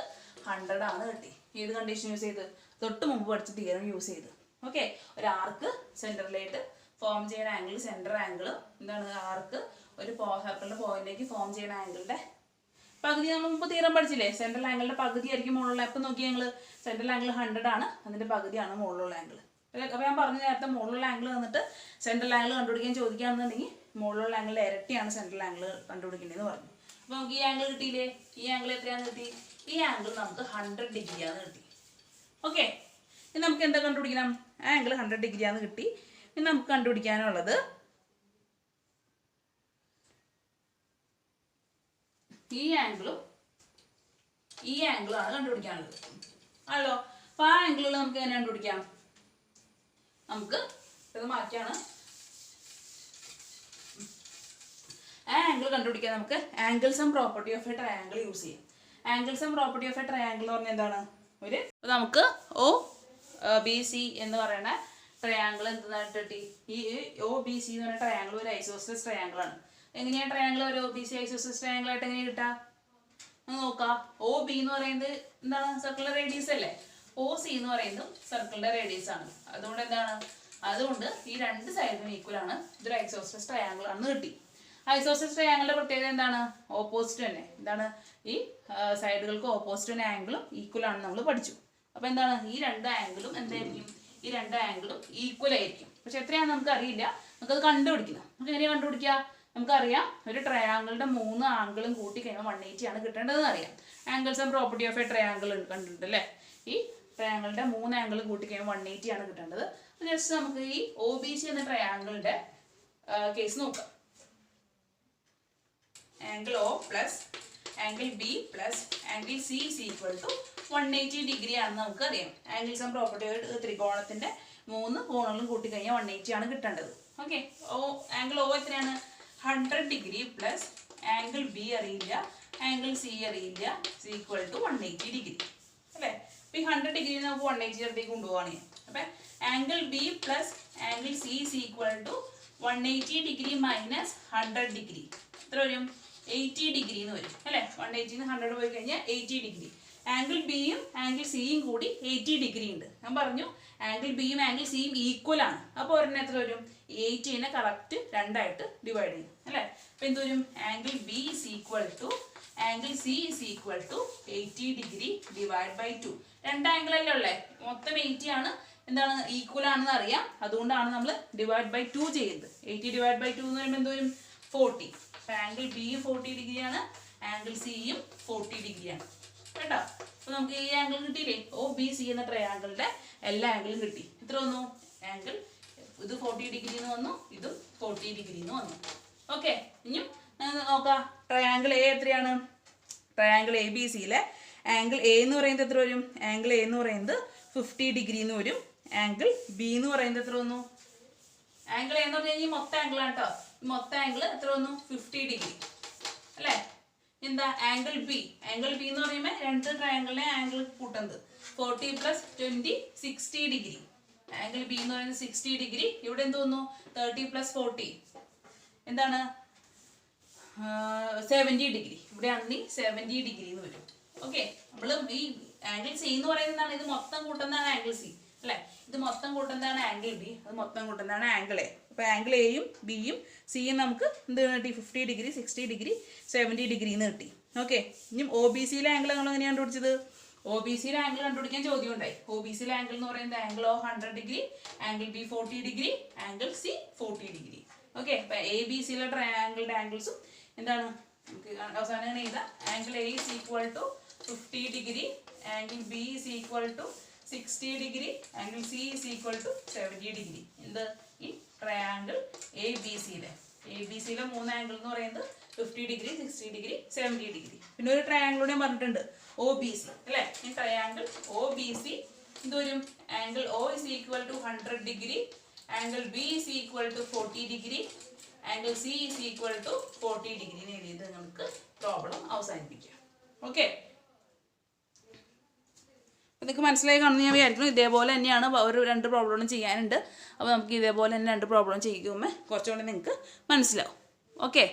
100 ആണ് കിട്ടി. ഏത് കണ്ടീഷൻ യൂസ് ചെയ്ത്, തൊട്ട് മുമ്പ് പഠിച്ച തിയറം യൂസ് ചെയ്ത്. ഓക്കെ, ഒരു ആർക്ക് സെൻറ്ററിലായിട്ട് ഫോം ചെയ്യുന്ന ആംഗിൾ സെൻറ്റർ ആംഗിൾ എന്താണ്, ആർക്ക് ഒരു സർക്കിളിൻ്റെ പോയിന്റിലേക്ക് ഫോം ചെയ്യുന്ന ആംഗിളിൻ്റെ പകുതി നമ്മൾ മുമ്പ് തീരം പഠിച്ചില്ലേ, സെൻട്രൽ ആംഗിളിന്റെ പകുതി ആയിരിക്കും മുകളിലുള്ള. അപ്പം നോക്കി ഞങ്ങൾ സെൻട്രൽ ആംഗിൾ 100 ആണ്, അതിന്റെ പകുതിയാണ് മുകളിലുള്ള ആംഗിൾ. അപ്പോൾ ഞാൻ പറഞ്ഞ നേരത്തെ മുകളിലുള്ള ആംഗിൾ വന്നിട്ട് സെൻട്രൽ ആംഗിൾ കണ്ടുപിടിക്കാൻ ചോദിക്കുകയാണെന്നുണ്ടെങ്കിൽ മുകളിലുള്ള ആംഗിളിൽ ഇരട്ടിയാണ് സെൻട്രൽ ആംഗിൾ കണ്ടുപിടിക്കേണ്ടതെന്ന് പറഞ്ഞു. അപ്പോൾ നമുക്ക് ഈ ആംഗിൾ കിട്ടിയില്ലേ, ഈ ആംഗിൾ എത്രയാണെന്ന് കിട്ടി, ഈ ആംഗിൾ നമുക്ക് 100 ഡിഗ്രിയാന്ന് കിട്ടി. ഓക്കെ, ഇനി നമുക്ക് എന്താ കണ്ടുപിടിക്കണം, ആംഗിൾ 100 ഡിഗ്രിയാന്ന് കിട്ടി. ഇനി നമുക്ക് കണ്ടുപിടിക്കാനുള്ളത് ഈ ആംഗിളും ഈ ആംഗിളാണ് കണ്ടുപിടിക്കാനുള്ളത് ആണല്ലോ. അപ്പൊ ആ ആംഗിളുകൾ നമുക്ക് എങ്ങനെ കണ്ടുപിടിക്കാം, നമുക്ക് ഇത് മാറ്റാണ്. ആ ആംഗിൾ കണ്ടുപിടിക്കാൻ നമുക്ക് angles and property of a triangle use ചെയ്യാം. Angles and property of a triangle എന്ന് പറഞ്ഞാൽ എന്താണ്, ഒരു നമുക്ക് ഒ ബി സി എന്ന് പറയുന്ന ട്രയാംഗിൾ എന്തായിട്ട് കിട്ടി, ഈ ഒ ബി സി എന്ന് പറയുന്ന ട്രയാംഗിൾ ഒരു ഐസോസെലസ് ട്രയാംഗിൾ ആണ്. എങ്ങനെയാണ് ട്രയാംഗിൾ ഒരു O B C isosceles triangle ആയിട്ട് എങ്ങനെ കിട്ടുക നോക്കാം. ഒ ബി എന്ന് പറയുന്നത് എന്താണ്, സർക്കിളിന്റെ റേഡിയസ് അല്ലേ. ഒ സി എന്ന് പറയുന്നത് സർക്കിളിന്റെ റേഡിയസ് ആണ്. അതുകൊണ്ട് എന്താണ്, അതുകൊണ്ട് ഈ രണ്ട് സൈഡിനും ഈക്വൽ ആണ്, ഇതൊരു ഐസോസെലസ് ട്രയാംഗിൾ ആണെന്ന് കിട്ടി. ഐസോസെലസ് ട്രയാംഗിളിന്റെ പ്രത്യേകത എന്താണ്, ഓപ്പോസിറ്റ് തന്നെ എന്താണ്, ഈ സൈഡുകൾക്ക് ഓപ്പോസിറ്റ് തന്നെ ആംഗിളും ഈക്വൽ ആണെന്ന് നമ്മൾ പഠിച്ചു. അപ്പൊ എന്താണ്, ഈ രണ്ട് ആംഗിളും എന്തായിരിക്കും, ഈ രണ്ട് ആംഗിളും ഈക്വൽ ആയിരിക്കും. പക്ഷെ എത്രയാണെന്ന് നമുക്ക് അറിയില്ല, നമുക്കത് കണ്ടുപിടിക്കണം. നമുക്ക് എങ്ങനെയാണ് കണ്ടുപിടിക്കുക, നമുക്കറിയാം ഒരു ട്രയാംഗിളിന്റെ 3 ആംഗിളും കൂട്ടി കഴിയുമ്പോൾ 180 ആണ് കിട്ടേണ്ടതെന്ന് അറിയാം. Angles and property of a triangle കണ്ടിട്ടുണ്ട് അല്ലേ. ഈ ട്രയാംഗിളിന്റെ 3 ആംഗിളും കൂട്ടി കഴിയുമ്പോൾ 180 ആണ് കിട്ടേണ്ടത്. ജസ്റ്റ് നമുക്ക് ഈ ഒ ബി സി എന്ന ട്രയാംഗിളിന്റെ കേസ് നോക്കാം. Angle O plus angle B plus angle C is equal to 180 degree ആണെന്ന് നമുക്കറിയാം. ആംഗിൾസ് ആൻഡ് പ്രോപ്പർട്ടി ഓഫ് ത്രികോണത്തിന്റെ 3 കോണുകളും കൂട്ടി കഴിഞ്ഞാൽ 180 ആണ് കിട്ടേണ്ടത്. ഓക്കെ, ആംഗിൾ ഒ എത്രയാണ്, 100 ഡിഗ്രി പ്ലസ് ആംഗിൾ ബി അറിയില്ല, ആംഗിൾ സി അറിയില്ല, ഈക്വൽ ടു 180 ഡിഗ്രി അല്ലേ. അപ്പൊ ഈ 100 ഡിഗ്രി നമുക്ക് 180 അടുത്തേക്ക് കൊണ്ടുപോവാണ്. അപ്പൊ angle B plus angle C is equal to 180 degree minus 100 degree എത്ര വരും, 80 ഡിഗ്രി എന്ന് വരും അല്ലേ. 180 100 പോയി കഴിഞ്ഞാൽ 80 ഡിഗ്രി. ആംഗിൾ ബിയും ആംഗിൾ സിയും കൂടി 80 ഡിഗ്രി ഉണ്ട്. ഞാൻ പറഞ്ഞു ആംഗിൾ ബിയും ആംഗിൾ സിയും ഈക്വൽ ആണ്. അപ്പോൾ ഒരെണ്ണം എത്ര വരും, 80നെ കറക്റ്റ് 2 ആയിട്ട് ഡിവൈഡ് ചെയ്യും അല്ലേ. അപ്പൊ എന്ത് വരും, angle B is equal to angle C is equal to 80 degree divide by 2. 2 angle അല്ലേ ഉള്ളേ, മൊത്തം 80 ആണ്, എന്താണ് ഈക്വൽ ആണെന്ന് അറിയാം. അതുകൊണ്ടാണ് നമ്മൾ ഡിവൈഡ് ബൈ 2 ചെയ്യുന്നത്. 80 ഡിവൈഡ് ബൈ 2 എന്ന് പറയുമ്പോൾ എന്ത് വരും, 40. അപ്പൊ ആംഗിൾ ബിയും 40 ഡിഗ്രിയാണ്, ആംഗിൾ സിയും 40 ഡിഗ്രിയാണ് കേട്ടോ. അപ്പൊ നമുക്ക് ഈ ആംഗിൾ കിട്ടിയില്ലേ, ഒ ബി സി എന്ന ട്രയാംഗിളിന്റെ എല്ലാ ആംഗിളും കിട്ടി. എത്ര വന്നു, ആംഗിൾ ഇത് 40 ഡിഗ്രി എന്ന് വന്നു, ഇതും 40 ഡിഗ്രി എന്ന് വന്നു. ഓക്കെ, ഇനിയും നോക്കാം ട്രയാംഗിൾ എ എത്രയാണ്, ട്രയാംഗിൾ എ ബി സിയിലെ ആംഗിൾ എ എന്ന് പറയുന്നത് എത്ര വരും, ആംഗിൾ എ എന്ന് പറയുന്നത് 50 ഡിഗ്രി എന്ന് വരും. ആംഗിൾ ബി എന്ന് പറയുന്നത് എത്ര വന്നു, ആംഗിൾ എ എന്ന് പറഞ്ഞു കഴിഞ്ഞാൽ മൊത്തം ആംഗിൾ ആണ് കേട്ടോ. മൊത്തം ആംഗിൾ എത്ര വന്നു, 50 ഡിഗ്രി അല്ലേ. എന്താ ആംഗിൾ ബി എന്ന് പറയുമ്പോൾ രണ്ട് ട്രയാംഗിളിനെ ആംഗിൾ കൂട്ടുന്നത് 40 പ്ലസ് 20 60 ഡിഗ്രി. ആംഗിൾ ബി എന്ന് പറയുന്നത് 60 ഡിഗ്രി. ഇവിടെ എന്ത് വന്നു, 30 പ്ലസ് 40 എന്താണ് 70 ഡിഗ്രി. ഇവിടെ ആണെങ്കിൽ 70 ഡിഗ്രി എന്ന് വരും. ഓക്കെ, നമ്മൾ ഈ ആംഗിൾ സി എന്ന് പറയുന്നതാണ്, ഇത് മൊത്തം കൂട്ടുന്നതാണ് ആംഗിൾ സി അല്ലേ. ഇത് മൊത്തം കൂട്ടുന്നതാണ് ആംഗിൾ ബി, അത് മൊത്തം കൂട്ടുന്നതാണ് ആംഗിൾ എ. അപ്പൊ ആംഗിൾ എയും ബിയും സിയും നമുക്ക് എന്ത് കിട്ടി, 50 ഡിഗ്രി 60 ഡിഗ്രി 70 ഡിഗ്രി എന്ന് കിട്ടി. ഓക്കെ, ഇനി ഒ ബി സിയിലെ ആംഗിൾ നമ്മൾ എങ്ങനെയാണ് കണ്ടുപിടിച്ചത്, ഒ ബി സിയിലെ ആംഗിൾ കണ്ടുപിടിക്കാൻ ചോദ്യം ഉണ്ടായി. ഒ ബി സിയിലെ ആംഗിൾ എന്ന് പറയുന്നത് angle O 100 degree, angle B 40 degree, angle C 40 degree. Okay, അപ്പൊ എ ബി സിയിലെ ട്രയാംഗിളിന്റെ ആംഗിൾസും എന്താണ് നമുക്ക് അവസാനം എങ്ങനെ എഴുതാം, angle A is equal to 50 degree, angle B is equal to 60 degree, angle C is equal to 70 degree. എന്ത്, ഈ ട്രയാംഗിൾ എ ബി സിയിലെ 3 ആംഗിൾ എന്ന് പറയുന്നത് 50 ഡിഗ്രി 60 ഡിഗ്രി 70 ഡിഗ്രി. പിന്നെ ഒരു ട്രയാംഗിളോട് ഞാൻ പറഞ്ഞിട്ടുണ്ട്, ഒ ബി സി അല്ലേ. ഈ ട്രയാംഗിൾ ഒ ബി സി എന്തോരും, angle O is equal to 100 degree, angle B is equal to 40 degree, angle C is equal to 40 degree എന്ന് എഴുതിയത് നമുക്ക് പ്രോബ്ലം അവസാനിപ്പിക്കാം. ഓക്കെ, അപ്പോൾ നിങ്ങൾക്ക് മനസ്സിലായി കാണുന്ന ഞാൻ വിചാരിക്കുന്നു. ഇതേപോലെ തന്നെയാണ് ഒരു 2 പ്രോബ്ലം ചെയ്യാനുണ്ട്. അപ്പോൾ നമുക്ക് ഇതേപോലെ തന്നെ 2 പ്രോബ്ലം ചെയ്യുമ്പോൾ കുറച്ചുകൂടി നിങ്ങൾക്ക് മനസ്സിലാവും. ഓക്കെ,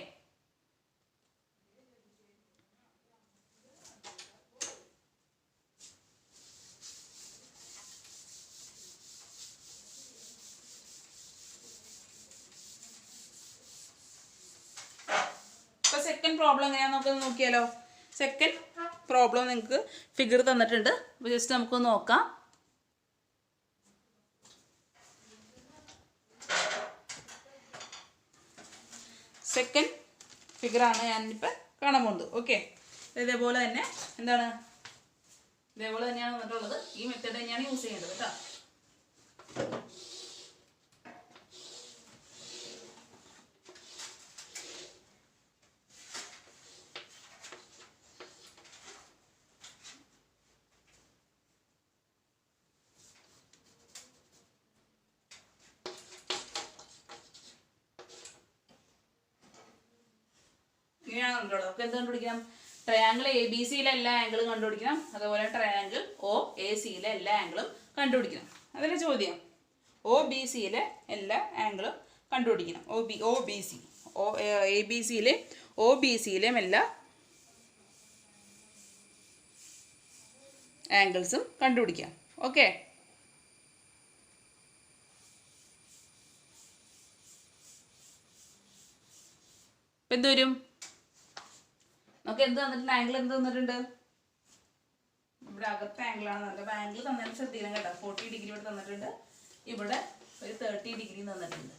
ഇപ്പോൾ സെക്കൻഡ് പ്രോബ്ലം എങ്ങനെയാണെന്ന് നമുക്ക് നോക്കിയാലോ. സെക്കൻഡ് പ്രോബ്ലം നിങ്ങൾക്ക് ഫിഗർ തന്നിട്ടുണ്ട്. അപ്പോൾ ജസ്റ്റ് നമുക്കൊന്ന് നോക്കാം. സെക്കൻഡ് ഫിഗറാണ് ഞാനിപ്പോൾ കാണാൻ പോകുന്നത്. ഓക്കെ, ഇതേപോലെ തന്നെ എന്താണ്, ഇതേപോലെ തന്നെയാണ് വന്നിട്ടുള്ളത്. ഈ മെത്തേഡ് തന്നെയാണ് യൂസ് ചെയ്യേണ്ടത് കേട്ടോ. ഇങ്ങനെയാണ് കണ്ടുപിടിക്കുന്നത്. നമുക്ക് എന്ത് കണ്ടുപിടിക്കണം? ട്രയാങ്കിൾ എ ബി സിയിലെ എല്ലാ ആംഗിളും കണ്ടുപിടിക്കണം. അതുപോലെ ട്രയാങ്കിൾ ഒ എ സിയിലെ എല്ലാ ആംഗിളും കണ്ടുപിടിക്കണം. അതിലെ ചോദ്യം ഒ ബി സിയിലെ എല്ലാ ആംഗിളും കണ്ടുപിടിക്കണം. O B C A B സിയിലെ ഒ ബി സിയിലെയും എല്ലാ ആംഗിൾസും കണ്ടുപിടിക്കാം. ഓക്കെ, ഇപ്പം എന്ത് വരും? നമുക്ക് എന്ത് തന്നിട്ടുണ്ട്? ആംഗിൾ എന്ത് തന്നിട്ടുണ്ട്? ഇവിടെ അകത്തെ ആംഗിളാണ് നല്ല. അപ്പോൾ ആംഗിൾ തന്നതിന് ശ്രദ്ധിക്കണം കേട്ടോ. 40 ഡിഗ്രി ഇവിടെ തന്നിട്ടുണ്ട്, ഇവിടെ ഒരു 30 ഡിഗ്രി തന്നിട്ടുണ്ട്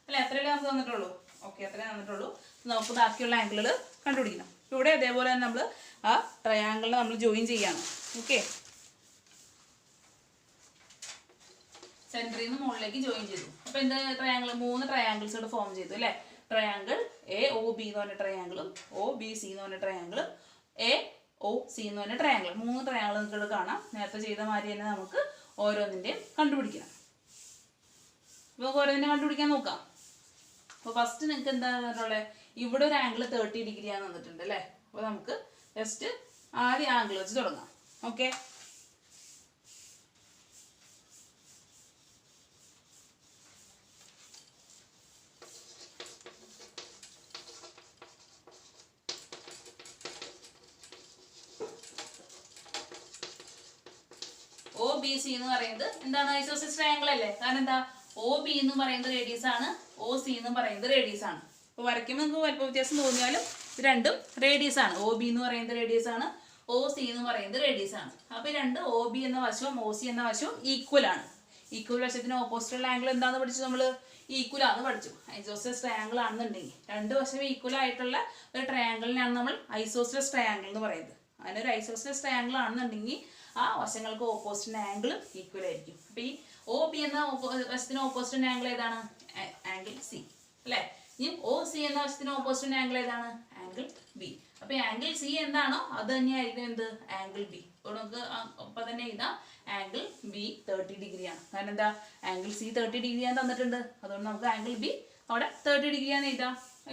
അല്ലേ? അത്രയല്ലേ നമുക്ക് തന്നിട്ടുള്ളൂ. ഓക്കെ, അത്രേ തന്നിട്ടുള്ളൂ. നമുക്ക് ബാക്കിയുള്ള ആംഗിളുകൾ കണ്ടുപിടിക്കണം. ഇവിടെ അതേപോലെ തന്നെ നമ്മൾ ആ ട്രയാങ്കിളിനെ നമ്മൾ ജോയിൻ ചെയ്യണം. ഓക്കെ, സെൻറ്ററിൽ നിന്ന് മുകളിലേക്ക് ജോയിൻ ചെയ്തു. അപ്പോൾ എന്ത് ട്രയാങ്കിൾ? 3 ട്രയാങ്കിൾസ് ഇവിടെ ഫോം ചെയ്തു അല്ലേ? ട്രയാങ്കിൾ എ ഒ ബി എന്ന് പറഞ്ഞ ട്രയാങ്കിളും ഒ ബി സി എന്ന് പറഞ്ഞ ട്രയാങ്കിളും എ ഒ സി എന്ന് പറഞ്ഞ ട്രയാങ്കിൾ, 3 ട്രയാങ്കിൾ നിങ്ങൾക്ക് കാണാം. നേരത്തെ ചെയ്ത മാതിരി തന്നെ നമുക്ക് ഓരോന്നിൻ്റെയും കണ്ടുപിടിക്കണം. നമുക്ക് ഓരോന്നിനെ കണ്ടുപിടിക്കാൻ നോക്കാം. അപ്പോൾ ഫസ്റ്റ് നിങ്ങൾക്ക് എന്താ പറഞ്ഞിട്ടുള്ളത്? ഇവിടെ ഒരു ആംഗിൾ 30 ഡിഗ്രിയാണ് തന്നിട്ടുണ്ട് അല്ലേ? അപ്പോൾ നമുക്ക് ജസ്റ്റ് ആദ്യം ആംഗിൾ വെച്ച് തുടങ്ങാം. ഓക്കെ, ഒ ബി സി എന്ന് പറയുന്നത് എന്താണ്? ഐസോസിസ് ട്രയാങ്കിൾ അല്ലേ? കാരണം എന്താ? ഒ ബി എന്ന് പറയുന്നത് റേഡിയസ് ആണ്, ഒ സി എന്ന് പറയുന്നത് റേഡിയസ് ആണ്. അപ്പോൾ വരയ്ക്കുമ്പോൾ നിങ്ങൾക്ക് വലുപ്പ വ്യത്യാസം തോന്നിയാലും ഇത് രണ്ടും റേഡിയസ് ആണ്. ഒ ബി എന്ന് പറയുന്നത് റേഡിയസ് ആണ്, ഒ സി എന്ന് പറയുന്നത് റേഡിയസ് ആണ്. അപ്പോൾ രണ്ട് ഒ ബി എന്ന വശവും ഒ സി എന്ന വശവും ഈക്വൽ ആണ്. ഈക്വൽ വശത്തിന് ഓപ്പോസിറ്റുള്ള ആംഗിൾ എന്താണെന്ന് പഠിച്ചു നമ്മൾ? ഈക്വൽ ആണെന്ന് പഠിച്ചു. ഐസോസിലസ് ട്രയാങ്കിൾ ആണെന്നുണ്ടെങ്കിൽ രണ്ട് വശവും ഈക്വൽ ആയിട്ടുള്ള ഒരു ട്രയാങ്കിളിനാണ് നമ്മൾ ഐസോസിലസ് ട്രയാങ്കിൾ എന്ന് പറയുന്നത്. അങ്ങനെ ഒരു ഐസോസിലസ് ട്രയാങ്കിൾ ആണെന്നുണ്ടെങ്കിൽ ആ വശങ്ങൾക്ക് ഓപ്പോസിറ്റ് ആംഗിളും ഈക്വൽ ആയിരിക്കും. അപ്പോൾ ഈ ഒ ബി എന്ന വശത്തിന് ഓപ്പോസിറ്റ് ആംഗിൾ ഏതാണ്? ആംഗിൾ സി അല്ലേ? ഇനി ഒ സി എന്ന വശത്തിന് ഓപ്പോസിറ്റ് ആംഗിൾ ഏതാണ്? Angle B. അപ്പോൾ ആംഗിൾ സി എന്താണോ അത് തന്നെയായിരിക്കും എന്ത്? Angle B. അപ്പോൾ നമുക്ക് ഒപ്പം തന്നെ ഇതാ ആംഗിൾ ബി 30 ഡിഗ്രിയാണ്. കാരണം എന്താ? ആംഗിൾ സി 30 ഡിഗ്രിയാണ് തന്നിട്ടുണ്ട്. അതുകൊണ്ട് നമുക്ക് ആംഗിൾ ബി അവിടെ 30 ഡിഗ്രിയാണ്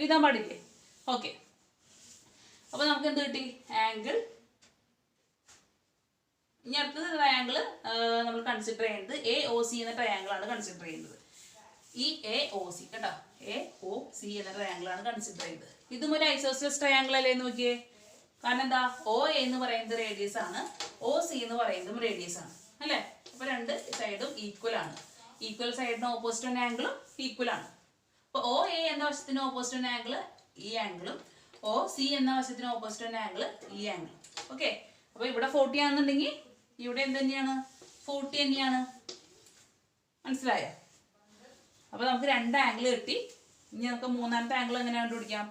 എഴുതാൻ പാടില്ലേ? ഓക്കെ, അപ്പോൾ നമുക്ക് എന്ത് കിട്ടി? ആംഗിൾ. ഇനി അടുത്തത് ട്രയാങ്കിൾ നമ്മൾ കൺസിഡർ ചെയ്യുന്നത് എ ഒ സി എന്ന ട്രയാങ്കിൾ ആണ് കൺസിഡർ ചെയ്യുന്നത്. ഈ എ ഒ സി കേട്ടോ, എ ഒ സി എന്ന ട്രയാങ്കിൾ ആണ് കൺസിഡർ ചെയ്യുന്നത്. ഇതും ഒരു ഐസോസിലസ് ട്രയാങ്കിൾ അല്ലേ? നോക്കിയേ. കാരണം എന്താ? ഒ എ എന്ന് പറയുന്നത് റേഡിയസ് ആണ്, ഒ സി എന്ന് പറയുന്നതും റേഡിയസ് ആണ് അല്ലേ? അപ്പോൾ രണ്ട് സൈഡും ഈക്വൽ ആണ്. ഈക്വൽ സൈഡിന് ഓപ്പോസിറ്റ് ആംഗിളും ഈക്വൽ ആണ്. അപ്പോൾ ഒ എ എന്ന വശത്തിന് ഓപ്പോസിറ്റ് ആംഗിൾ ഈ ആംഗിളും ഒ സി എന്ന വശത്തിന് ഓപ്പോസിറ്റ് ആംഗിൾ ഈ ആംഗിളും. ഓക്കെ, അപ്പോൾ ഇവിടെ 40 ആണെന്നുണ്ടെങ്കിൽ ഇവിടെ എന്ത് തന്നെയാണ്? 40 തന്നെയാണ്. മനസ്സിലായോ? അപ്പോൾ നമുക്ക് രണ്ട് ആംഗിൾ കിട്ടി. ഇനി നമുക്ക് മൂന്നാമത്തെ ആംഗിൾ എങ്ങനെ കണ്ടുപിടിക്കാം?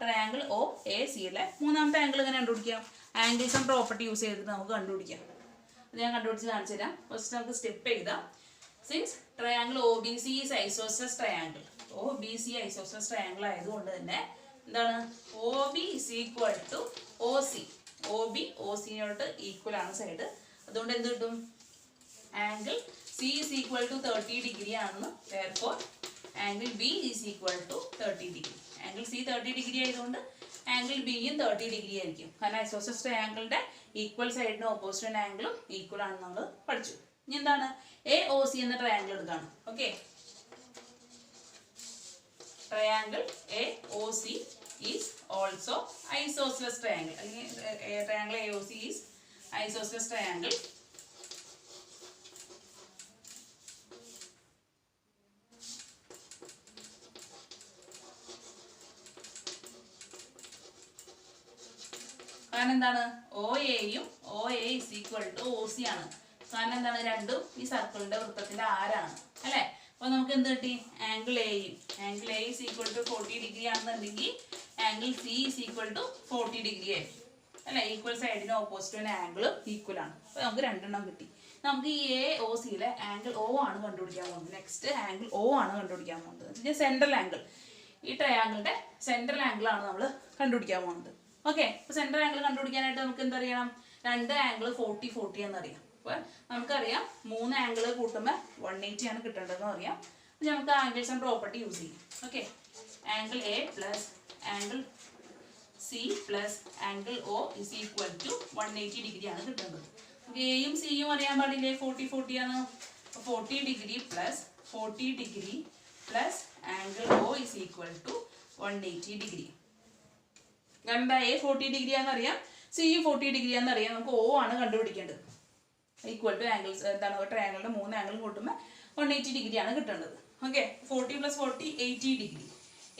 ട്രയാങ്കിൾ ഒ എ സിയിലെ മൂന്നാമത്തെ ആംഗിൾ എങ്ങനെ കണ്ടുപിടിക്കാം? ആംഗിൾസ് ആൻഡ് പ്രോപ്പർട്ടി യൂസ് ചെയ്തിട്ട് നമുക്ക് കണ്ടുപിടിക്കാം. അത് ഞാൻ കണ്ടുപിടിച്ച് കാണിച്ചു തരാം. ഫസ്റ്റ് നമുക്ക് സ്റ്റെപ്പ് എഴുതാം. Since triangle O B C is isosceles triangle, O B C isosceles triangle ആയതുകൊണ്ട് തന്നെ എന്താണ്? O B is equal to O C. O B O സിനോട്ട് ഈക്വൽ ആണ് സൈഡ്. അതുകൊണ്ട് എന്ത് കിട്ടും? Angle C is equal to 30 degree ആണെന്ന്. therefore angle B is equal to 30 degree. Angle C 30 degree ആയതുകൊണ്ട് ആംഗിൾ ബിയും 30 ഡിഗ്രി ആയിരിക്കും. കാരണം ഐസോസിലസ് ട്രയാങ്കിളിന്റെ ഈക്വൽ സൈഡിന് ഓപ്പോസിറ്റ് ആംഗിളും ഈക്വൽ ആണെന്ന് നമ്മൾ പഠിച്ചു. ഇനി എന്താണ്? എ ഒ സി എന്ന ട്രയാങ്കിൾ എടുക്കാണ്. Okay, triangle A O C is also isosceles triangle. അല്ലെങ്കിൽ triangle A O C is isosceles triangle. കാരണം എന്താണ് ഒ എയും O A is equal to O C ആണ്. കാരണം എന്താണ് രണ്ടും ഈ സർക്കിളിന്റെ വൃത്തത്തിന്റെ ആരാണ് അല്ലേ. അപ്പൊ നമുക്ക് എന്ത് കിട്ടി ആംഗിൾ എയും angle A is equal to 40 degree ആണെന്നുണ്ടെങ്കിൽ angle C is equal to 40 degree ആയിരിക്കും അല്ലെ. ഈക്വൽ സൈഡിന് ഓപ്പോസിറ്റ് ആംഗിളും ഈക്വൽ ആണ്. അപ്പൊ നമുക്ക് രണ്ടെണ്ണം കിട്ടി. നമുക്ക് ഈ എ ഒ സിയിലെ ആംഗിൾ ഒ ആണ് കണ്ടുപിടിക്കാൻ പോകുന്നത്. നെക്സ്റ്റ് ആംഗിൾ ഒ ആണ് കണ്ടുപിടിക്കാൻ പോകുന്നത്. സെൻട്രൽ ആംഗിൾ ഈ ട്രയാംഗിളിന്റെ സെൻട്രൽ ആംഗിൾ ആണ് നമ്മൾ കണ്ടുപിടിക്കാൻ പോകുന്നത്. ഓക്കെ. അപ്പൊ സെൻട്രൽ ആംഗിൾ കണ്ടുപിടിക്കാനായിട്ട് നമുക്ക് എന്തറിയണം, രണ്ട് ആംഗിൾ 40 40 എന്നറിയാം. അപ്പൊ നമുക്കറിയാം 3 ആംഗിൾ കൂട്ടുമ്പോൾ 180 ആണ് കിട്ടേണ്ടതെന്ന് അറിയാം. നമുക്ക് ആംഗിൾസ് ആൻഡ് പ്രോപ്പർട്ടി യൂസ് ചെയ്യും. Okay. Angle A plus angle C plus angle O is equal to 180 degree ആണ് കിട്ടുന്നത്. എയും സിയും അറിയാൻ പാടില്ലേ, 40 40 ആണ്. 40 degree plus 40 degree plus angle O is equal to 180 degree. കാരണം എന്താ എ 40 ഡിഗ്രി ആണെന്നറിയാം, സിയും 40 ഡിഗ്രി ആണെന്നറിയാം. നമുക്ക് ഒ ആണ് കണ്ടുപിടിക്കേണ്ടത്. ഈക്വൽ ടു ആംഗിൾസ് എന്താണ് ട്രയാംഗിളിന്റെ 3 ആംഗിൾ കൂട്ടുമ്പോൾ 180 ഡിഗ്രി ആണ് കിട്ടേണ്ടത്. Okay. 40 plus 40 80 degree.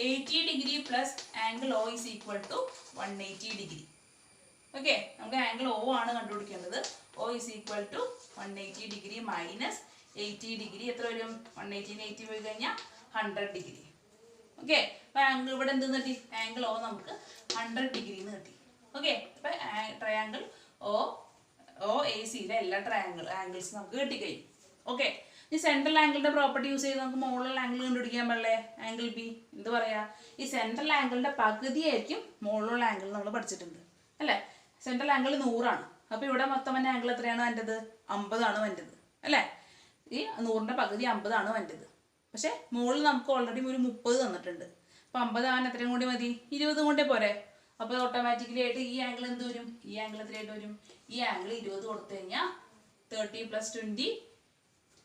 80 degree plus angle O is equal to 180 degree. Okay. നമുക്ക് ആംഗിൾ ഒ ആണ് കണ്ടുപിടിക്കേണ്ടത്. O is equal to 180 degree minus 80 degree എത്ര വരും, 180 80 പോയി കഴിഞ്ഞാൽ 100 ഡിഗ്രി. ഓക്കെ. അപ്പൊ ആംഗിൾ ഇവിടെ എന്ത് കിട്ടി, ആംഗിൾ ഒ നമുക്ക് 100 ഡിഗ്രി എന്ന് കിട്ടി. ഓക്കെ. അപ്പൊ ട്രയാംഗിൾ ഒ എ സിയിലെ എല്ലാ ആംഗിൾസ് നമുക്ക് കിട്ടിക്കഴിയും. ഓക്കെ. ഈ സെൻട്രൽ ആംഗിളിന്റെ പ്രോപ്പർട്ടി യൂസ് ചെയ്ത് നമുക്ക് മുകളിലുള്ള ആംഗിൾ കണ്ടുപിടിക്കാൻ പാടില്ലേ, ആംഗിൾ ബി. എന്ത് പറയാ, ഈ സെൻട്രൽ ആംഗിളിന്റെ പകുതിയായിരിക്കും മുകളിലുള്ള ആംഗിൾ നമ്മൾ പഠിച്ചിട്ടുണ്ട് അല്ലേ. സെൻട്രൽ ആംഗിൾ 100 ആണ്. അപ്പൊ ഇവിടെ മൊത്തം തന്നെ ആംഗിൾ എത്രയാണ് വേണ്ടത്, 50 ആണ് വേണ്ടത് അല്ലേ. ഈ 100ന്റെ പകുതി 50 ആണ് വേണ്ടത്. പക്ഷെ മുകളിൽ നമുക്ക് ഓൾറെഡി ഒരു 30 തന്നിട്ടുണ്ട്. അപ്പൊ 50 ആവാൻ എത്രയും കൂടി മതി, 20 കൊണ്ടേ പോരെ. അപ്പോൾ ഓട്ടോമാറ്റിക്കലി ആയിട്ട് ഈ ആംഗിൾ എന്ത് വരും, ഈ ആംഗിൾ എത്രയായിട്ട് വരും, ഈ ആംഗിൾ 20 കൊടുത്തു കഴിഞ്ഞാൽ 30 പ്ലസ് 20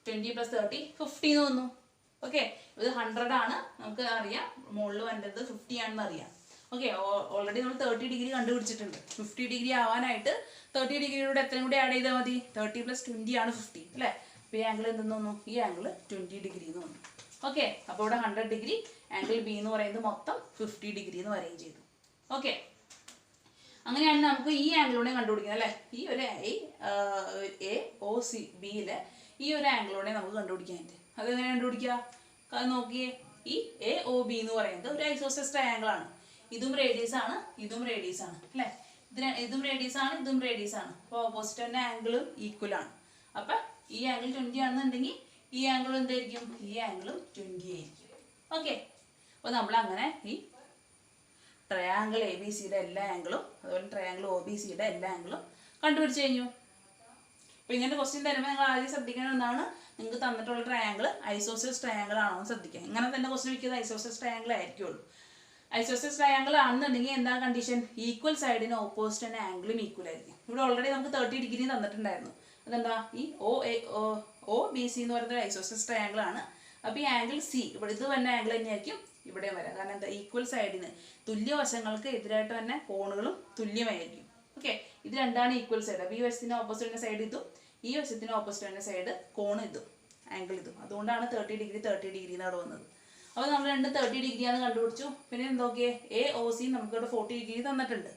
20 പ്ലസ് 30 50 എന്ന് വന്നു. ഓക്കെ. ഇത് 100 ആണ്, നമുക്ക് അറിയാം മുകളിൽ വേണ്ടത് 50 ആണെന്ന് അറിയാം. ഓക്കെ. ഓൾറെഡി നമ്മൾ 30 ഡിഗ്രി കണ്ടുപിടിച്ചിട്ടുണ്ട്. 50 ഡിഗ്രി ആവാനായിട്ട് 30 ഡിഗ്രിയുടെ എത്രയും കൂടി ആഡ് ചെയ്താൽ മതി, 30 പ്ലസ് 20 ആണ് 50 അല്ലേ. അപ്പോൾ ഈ ആംഗിൾ എന്തെന്ന് തോന്നുന്നു, ഈ ആംഗിൾ 20 ഡിഗ്രി എന്ന് തോന്നുന്നു. ഓക്കെ. അപ്പോൾ ഇവിടെ 100 ഡിഗ്രി, ആംഗിൾ ബി എന്ന് പറയുന്നത് മൊത്തം 50 ഡിഗ്രി എന്ന് വരെയും ചെയ്തു. ഓക്കെ. അങ്ങനെയാണ് നമുക്ക് ഈ ആംഗിളോടെ കണ്ടുപിടിക്കുന്നത് അല്ലേ. ഈ ഒരു എ ഒ സി ബിയിലെ ഈ ഒരു ആംഗിളോടെ നമുക്ക് കണ്ടുപിടിക്കാനായിട്ട്. അതെങ്ങനെ കണ്ടുപിടിക്കുക, അത് നോക്കിയേ. ഈ എ ഒ ബി എന്ന് പറയുന്നത് ഒരു ഐസോസെലസ് ട്രയാംഗിൾ ആണ്. ഇതും റേഡിയസ് ആണ്, ഇതും റേഡിയസ് ആണ് അല്ലേ. ഇതും റേഡിയസ് ആണ്, ഇതും റേഡിയസ് ആണ്. അപ്പോൾ ഓപ്പോസിറ്റ് തന്നെ ആംഗിളും ഈക്വൽ ആണ്. അപ്പൊ ഈ ആംഗിൾ 20 ആണെന്നുണ്ടെങ്കിൽ ഈ ആംഗിൾ എന്തായിരിക്കും, ഈ ആംഗിളും 20 ആയിരിക്കും. ഓക്കെ. അപ്പോൾ നമ്മൾ അങ്ങനെ ഈ ട്രയാംഗിൾ എ ബി സിയുടെ എല്ലാ ആംഗിളും അതുപോലെ ട്രയാംഗിൾ ഒ ബി സിയുടെ എല്ലാ ആംഗിളും കണ്ടുപിടിച്ച് കഴിഞ്ഞു. അപ്പോൾ ഇങ്ങനത്തെ ക്വസ്റ്റ്യൻ തരുമ്പോൾ നിങ്ങൾ ആദ്യം ശ്രദ്ധിക്കേണ്ട എന്താണ്, നിങ്ങൾക്ക് തന്നിട്ടുള്ള ട്രയാംഗിൾ ഐസോസെലസ് ട്രയാംഗിൾ ആണോ എന്ന് ശ്രദ്ധിക്കുക. ഇങ്ങനെ തന്നെ ക്വസ്റ്റ്യൻ വയ്ക്കുന്നത് ഐസോസെലസ് ട്രയാംഗിൾ ആയിരിക്കുള്ളൂ. ഐസോസെലസ് ട്രയാംഗിൾ ആണെന്നുണ്ടെങ്കിൽ എന്താണ് കണ്ടീഷൻ, ഈക്വൽ സൈഡിന് ഓപ്പോസിറ്റ് തന്നെ ആംഗിളും ഈക്വൽ ആയിരിക്കും. ഇവിടെ ഓൾറെഡി നമുക്ക് 30 ഡിഗ്രി തന്നിട്ടുണ്ടായിരുന്നു. അതെന്താ, ഈ ഒ ബി സി എന്ന് പറയുന്നത് ഐസോസെലസ് ട്രയാംഗിൾ ആണ്. അപ്പോൾ ഈ ആംഗിൾ സി ഇവിടെ ഇത് തന്നെ ആംഗിൾ തന്നെയായിരിക്കും ഇവിടെ വരാം. കാരണം എന്താ, ഈക്വൽ സൈഡിന് തുല്യ വശങ്ങൾക്ക് എതിരായിട്ട് തന്നെ കോണുകളും തുല്യമായിരിക്കും. ഓക്കെ. ഇത് രണ്ടാണ് ഈക്വൽ സൈഡ്. അപ്പോൾ ഈ വശത്തിന് ഓപ്പോസിറ്റ് തന്നെ സൈഡ് ഇതും ഈ വശത്തിന് ഓപ്പോസിറ്റ് തന്നെ സൈഡ് കോൺ ഇതും ആംഗിൾ ഇതും. അതുകൊണ്ടാണ് 30 ഡിഗ്രി 30 ഡിഗ്രി എന്നാണ് വന്നത്. അപ്പോൾ നമ്മൾ രണ്ടും 30 ഡിഗ്രിയാണ് കണ്ടുപിടിച്ചു. പിന്നെ എന്തൊക്കെ, എ ഒ സി നമുക്കിവിടെ 40 ഡിഗ്രി തന്നിട്ടുണ്ട്.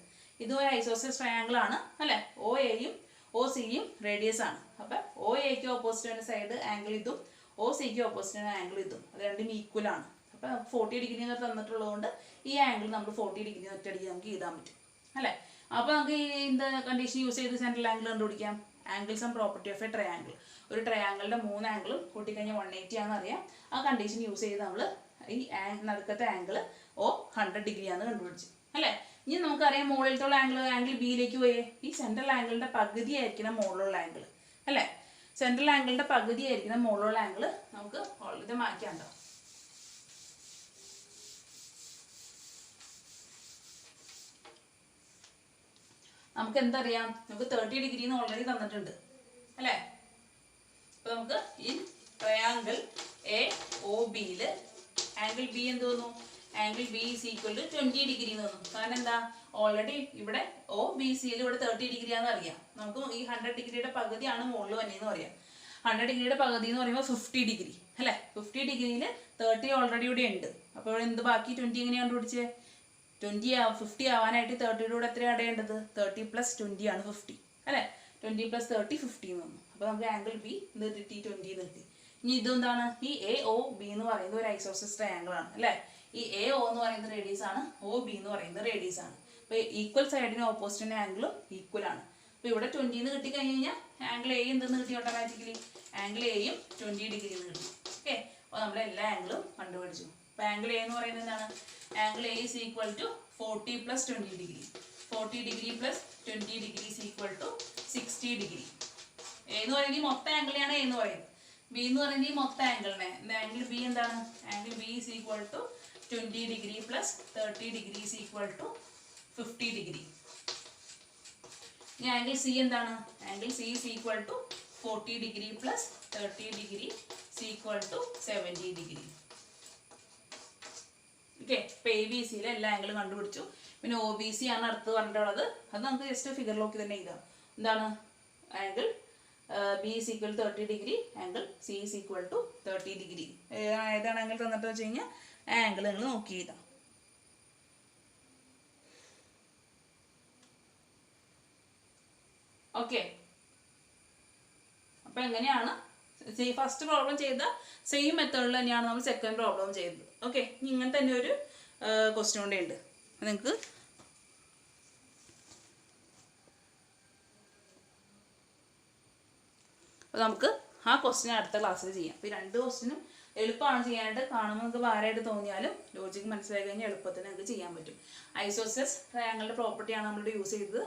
ഇതും ഒരു ഐസോസെലസ് ട്രയാംഗിൾ ആണ് അല്ലേ. ഒ എയും ഒ സിയും റേഡിയസ് ആണ്. അപ്പം ഒ എക്ക് ഓപ്പോസിറ്റ് തന്നെ സൈഡ് ആംഗിൾ ഇതും ഒ സിക്ക് ഓപ്പോസിറ്റ് തന്നെ ആംഗിൾ ഇതും, അത് രണ്ടും ഈക്വൽ ആണ്. അപ്പം 40 ഡിഗ്രി എന്ന് തന്നിട്ടുള്ളതുകൊണ്ട് ഈ ആംഗിൾ നമുക്ക് 40 ഡിഗ്രി ഒറ്റയടിക്ക് നമുക്ക് എഴുതാൻ പറ്റും അല്ലേ. അപ്പോൾ നമുക്ക് ഈ കണ്ടീഷൻ യൂസ് ചെയ്ത് സെൻട്രൽ ആംഗിൾ കണ്ടുപിടിക്കാം. Angles and property of a triangle. ഒരു ട്രയാംഗിളിന്റെ 3 ആംഗിളും കൂട്ടിക്കഴിഞ്ഞാൽ 180 ആണെന്ന് അറിയാം. ആ കണ്ടീഷൻ യൂസ് ചെയ്ത് നമ്മൾ ഈ നടുക്കത്തെ ആംഗിൾ 100 ഡിഗ്രി ആണ് കണ്ടുപിടിച്ചു അല്ലേ. ഇനി നമുക്കറിയാം മുകളിലത്തുള്ള ആംഗിൾ ബിയിലേക്ക് പോയേ. ഈ സെൻട്രൽ ആംഗിളിന്റെ പകുതി ആയിരിക്കണം മുകളിലുള്ള ആംഗിൾ അല്ലേ. സെൻട്രൽ ആംഗിളിന്റെ പകുതി ആയിരിക്കണം മുകളിലുള്ള ആംഗിൾ. നമുക്ക് ഇത് മാറ്റാണ്ടോ. നമുക്ക് എന്തറിയാം, നമുക്ക് 30 ഡിഗ്രി ഓൾറെഡി തന്നിട്ടുണ്ട് അല്ലേ. അപ്പൊ നമുക്ക് ഈ ട്രയാംഗിൾ എ ഒ ബിയിൽ ആംഗിൾ ബി എന്ത് തോന്നുന്നു, angle B is equal to 20 degree എന്ന് തോന്നുന്നു. കാരണം എന്താ, ഓൾറെഡി ഇവിടെ ഒ ബി സിയിൽ ഇവിടെ 30 ഡിഗ്രി ആണെന്ന് അറിയാം. നമുക്ക് ഈ 100 ഡിഗ്രിയുടെ പകുതിയാണ് മുകളിൽ വന്നതെന്ന് പറയാം. 100 ഡിഗ്രിയുടെ പകുതി എന്ന് പറയുമ്പോൾ 50 ഡിഗ്രി അല്ലേ. 50 ഡിഗ്രിയിൽ 30 ഓൾറെഡി ഇവിടെ ഉണ്ട്. അപ്പോൾ ഇവിടെ എന്ത് ബാക്കി 20 എങ്ങനെയാണ് കണ്ടുപിടിച്ചത്, 50 ആവാനായിട്ട് 30യുടെ കൂടെ എത്ര ആഡ് ചെയ്യേണ്ടത്? 30 + 20 ആണ് 50 അല്ലേ? 20 + 30 50 എന്ന് വന്നു. അപ്പോൾ നമുക്ക് ആംഗിൾ ബി ഇത് കിട്ടി 20 എന്ന് കിട്ടി. ഇനി ഇതെന്താണ്? ഈ എ ഒ ബി എന്ന് പറയുന്നത് ഒരു ഐസോസെൽസ് ട്രയാങ്കിൾ ആണ് അല്ലേ? ഈ എ ഒ എന്ന് പറയുന്നത് റേഡിയസ് ആണ്, ഒ ബി എന്ന് പറയുന്നത് റേഡിയസ് ആണ്. അപ്പോൾ ഈക്വൽ സൈഡിന് ഓപ്പോസിറ്റിന് ആംഗിളും ഈക്വൽ ആണ്. അപ്പോൾ ഇവിടെ 20 എന്ന് കിട്ടിക്കഴിഞ്ഞ് കഴിഞ്ഞാൽ ആംഗിൾ എ എന്തെന്ന് കിട്ടി? ഓട്ടോമാറ്റിക്കലി ആംഗിൾ എയും 20 ഡിഗ്രി എന്ന് കിട്ടി. ഓക്കെ, അപ്പോൾ നമ്മൾ എല്ലാ ആംഗിളും കണ്ടുപിടിച്ചു. അപ്പോൾ ആംഗിൾ എ എന്ന് പറയുന്നത് എന്താണ്? Angle A is equal to 40 + 20 degree. 40 degree + 20 degree is equal to 60 degree. A എന്ന് പറയുന്നത് ഈ മൊത്തം ആംഗിളിനെയാണ് എ എന്ന് പറയുന്നത്. ബി എന്ന് പറയുന്നത് ഈ മൊത്തം ആംഗിളിനെ. ആംഗിൾ ബി എന്താണ്? Angle B is equal to 20 degree + 30 degree is equal to 50 degree. ഇനി ആംഗിൾ സി എന്താണ്? Angle C is equal to 40 degree + 30 degree is equal to 70 degree. Okay, ഇപ്പോൾ എ ബി സിയിലെ എല്ലാ ആംഗിളും കണ്ടുപിടിച്ചു. പിന്നെ ഒ ബി സി ആണ് അടുത്ത് പറഞ്ഞിട്ടുള്ളത്. അത് നമുക്ക് ജസ്റ്റ് ഫിഗറിലോക്കി തന്നെ എഴുതാം. എന്താണ്? Angle B is equal 30 degree, angle C is equal to 30 degree. ഏതാണ് ആംഗിൾ തന്നിട്ട് വെച്ച് കഴിഞ്ഞാൽ ആംഗിൾ നിങ്ങൾ നോക്കി എഴുതാം. ഓക്കെ, അപ്പോൾ എങ്ങനെയാണ് ഫസ്റ്റ് പ്രോബ്ലം ചെയ്ത സെയിം മെത്തേഡിൽ തന്നെയാണ് നമ്മൾ സെക്കൻഡ് പ്രോബ്ലം ചെയ്തത്. ഓക്കെ, ഇങ്ങനെ തന്നെ ഒരു ക്വസ്റ്റ്യൻ കൂടെ ഉണ്ട്. നിങ്ങൾക്ക് അപ്പോൾ നമുക്ക് ആ ക്വസ്റ്റ്യൻ അടുത്ത ക്ലാസ്സിൽ ചെയ്യാം. അപ്പോൾ ഈ രണ്ട് ക്വസ്റ്റ്യനും എളുപ്പമാണ് ചെയ്യാനായിട്ട്. കാണുമ്പോൾ നിങ്ങൾക്ക് ഭാരമായിട്ട് തോന്നിയാലും ലോജിക്ക് മനസ്സിലാക്കി കഴിഞ്ഞാൽ എളുപ്പത്തിന് നിങ്ങൾക്ക് ചെയ്യാൻ പറ്റും. ഐസോസെൽസ് ട്രയാങ്കിളിൻ്റെ പ്രോപ്പർട്ടിയാണ് നമ്മളിവിടെ യൂസ് ചെയ്തത്.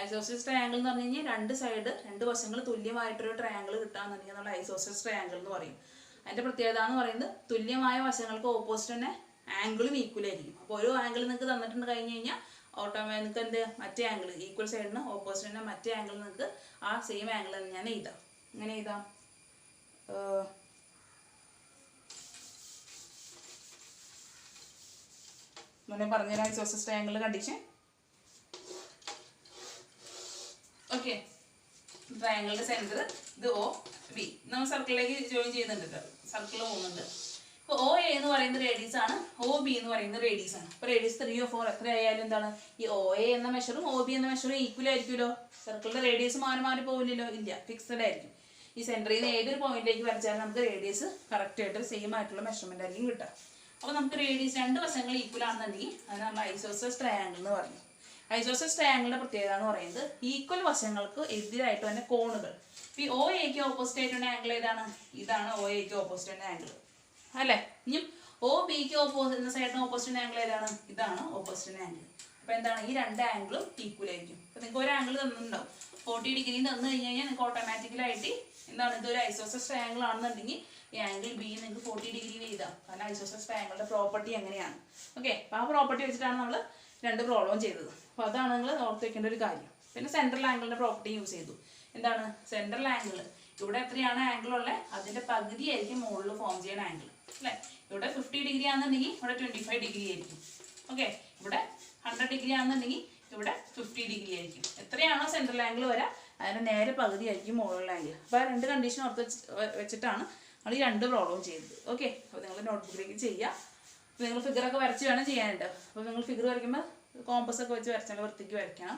ഐസോസെൽസ് ട്രയാങ്കിൾ എന്ന് പറഞ്ഞു കഴിഞ്ഞാൽ രണ്ട് വശങ്ങൾ തുല്യമായിട്ടൊരു ട്രയാങ്കിൾ കിട്ടാന്നുണ്ടെങ്കിൽ നമ്മൾ ഐസോസെൽസ് ട്രയാങ്കിൾ എന്ന് പറയും. അതിൻ്റെ പ്രത്യേകത എന്ന് പറയുന്നത് തുല്യമായ വശങ്ങൾക്ക് ഓപ്പോസിറ്റ് തന്നെ ആംഗിളും ഈക്വൽ ആയിരിക്കും. അപ്പോൾ ഒരു ആംഗിൾ നിങ്ങൾക്ക് തന്നിട്ടുണ്ട് കഴിഞ്ഞ് കഴിഞ്ഞാൽ ഓട്ടോമാറ്റിക് എന്ത് മറ്റേ ആംഗിൾ ഈക്വൽ സൈഡിന് ഓപ്പോസിറ്റ് തന്നെ മറ്റേ ആംഗിൾ നിങ്ങൾക്ക് ആ സെയിം ആംഗിൾ തന്നെ ഞാൻ എഴുതാം. ഇങ്ങനെ എഴുതാം. മുന്നേ പറഞ്ഞുതരാം ഐസോസെൽസ് ട്രയാങ്കിൾ കണ്ടീഷൻ. ഓക്കെ, ട്രയാങ്കിളിൻ്റെ സെൻറ്റർ ഇത് ഒ ബി. നമ്മൾ സർക്കിളിലേക്ക് ജോയിൻ ചെയ്യുന്നുണ്ട്, സർക്കിൾ പോകുന്നുണ്ട്. ഇപ്പോൾ ഒ എ എന്ന് പറയുന്നത് റേഡിയസ് ആണ്, ഒ ബി എന്ന് പറയുന്നത് റേഡിയസ് ആണ്. അപ്പോൾ റേഡിയസ് 3 or 4 എത്ര ആയാലും എന്താണ് ഈ ഒ എ എന്ന മെഷറും ഒ ബി എന്ന മെഷറും ഈക്വൽ ആയിരിക്കുമല്ലോ. സർക്കിളിൻ്റെ റേഡിയസ് മാറി പോകില്ലല്ലോ, ഇല്ല, ഫിക്സഡ് ആയിരിക്കും. ഈ സെൻറ്ററിൽ നിന്ന് ഏതൊരു പോയിന്റിലേക്ക് വരച്ചാലും നമുക്ക് റേഡിയസ് കറക്റ്റ് ആയിട്ട് സെയിം ആയിട്ടുള്ള മെഷർമെൻ്റ് ആയിരിക്കും കിട്ടുക. അപ്പോൾ നമുക്ക് റേഡിയസ് രണ്ട് വശങ്ങൾ ഈക്വൽ ആണെന്നുണ്ടെങ്കിൽ അത് നമ്മൾ ഐസോസെൽസ് ട്രയാങ്കിൾ എന്ന് പറഞ്ഞു. ഐസോസെൽസ് ട്രയാങ്കിളിൻ്റെ പ്രത്യേകത എന്ന് പറയുന്നത് ഈക്വൽ വശങ്ങൾക്ക് എതിരായിട്ട് തന്നെ കോണുകൾ. ഈ ഒ എക്ക് ഓപ്പോസിറ്റ് ആയിട്ടുള്ള ആംഗിൾ ഏതാണ്? ഇതാണ് ഒ എക്ക് ഓപ്പോസിറ്റ് ആയിട്ടുള്ള ആംഗിൾ അല്ലേ? ഇനി ഒ ബിക്ക് എന്ന സൈഡിന് ഓപ്പോസിറ്റ് ആംഗിൾ ഏതാണ്? ഇതാണ് ഓപ്പോസിറ്റ് ആംഗിൾ. അപ്പോൾ എന്താണ് ഈ രണ്ട് ആംഗിളും ഈക്വൽ ആയിരിക്കും. അപ്പോൾ നിങ്ങൾക്ക് ഒരു ആംഗിൾ തന്നിട്ടുണ്ടാവും 40 ഡിഗ്രി തന്നു കഴിഞ്ഞ് കഴിഞ്ഞാൽ നിങ്ങൾക്ക് ഓട്ടോമാറ്റിക്കലായിട്ട് എന്താണ് ഇതൊരു ഐസോസെൽസ് ട്രയാങ്കിൾ ആണെന്നുണ്ടെങ്കിൽ ഈ ആംഗിൾ ബി നിങ്ങൾക്ക് 40 ഡിഗ്രി എഴുതാം. കാരണം ഐസോസെൽസ് ട്രയാങ്കിളിൻ്റെ പ്രോപ്പർട്ടി എങ്ങനെയാണ്. ഓക്കെ, അപ്പോൾ ആ പ്രോപ്പർട്ടി വെച്ചിട്ടാണ് നമ്മൾ രണ്ട് പ്രോബ്ലം ചെയ്തത്. അപ്പോൾ അതാണ് നിങ്ങൾ ഓർത്ത് വെക്കേണ്ട ഒരു കാര്യം. പിന്നെ സെൻട്രൽ ആംഗിളിൻ്റെ പ്രോപ്പർട്ടി യൂസ് ചെയ്തു. എന്താണ് സെൻട്രൽ ആംഗിൾ? ഇവിടെ എത്രയാണ് ആംഗിൾ ഉള്ളത് അതിൻ്റെ പകുതി ആയിരിക്കും മുകളിൽ ഫോം ചെയ്യുന്ന ആംഗിൾ അല്ലേ? ഇവിടെ 50 ഡിഗ്രി ആണെന്നുണ്ടെങ്കിൽ ഇവിടെ 25 ഡിഗ്രി ആയിരിക്കും. ഓക്കെ, ഇവിടെ 100 ഡിഗ്രി ആണെന്നുണ്ടെങ്കിൽ ഇവിടെ 50 ഡിഗ്രി ആയിരിക്കും. എത്രയാണോ സെൻട്രൽ ആംഗിൾ വരാം അതിന് നേരെ പകുതി ആയിരിക്കും മുകളിലുള്ള ആംഗിൾ. അപ്പോൾ ആ രണ്ട് കണ്ടീഷൻ ഓർത്ത് വെച്ചിട്ടാണ് നമ്മൾ ഈ രണ്ട് പ്രോബ്ലം ചെയ്തത്. ഓക്കെ, അപ്പോൾ നിങ്ങൾ നോട്ട്ബുക്കിലേക്ക് ചെയ്യുക. അപ്പോൾ നിങ്ങൾ ഫിഗറൊക്കെ വരച്ച് വേണം ചെയ്യാനുണ്ട്. അപ്പോൾ നിങ്ങൾ ഫിഗർ വരയ്ക്കുമ്പോൾ കോമ്പസ് ഒക്കെ വെച്ച് വരച്ചാൽ വൃത്തിക്ക് വരയ്ക്കണം.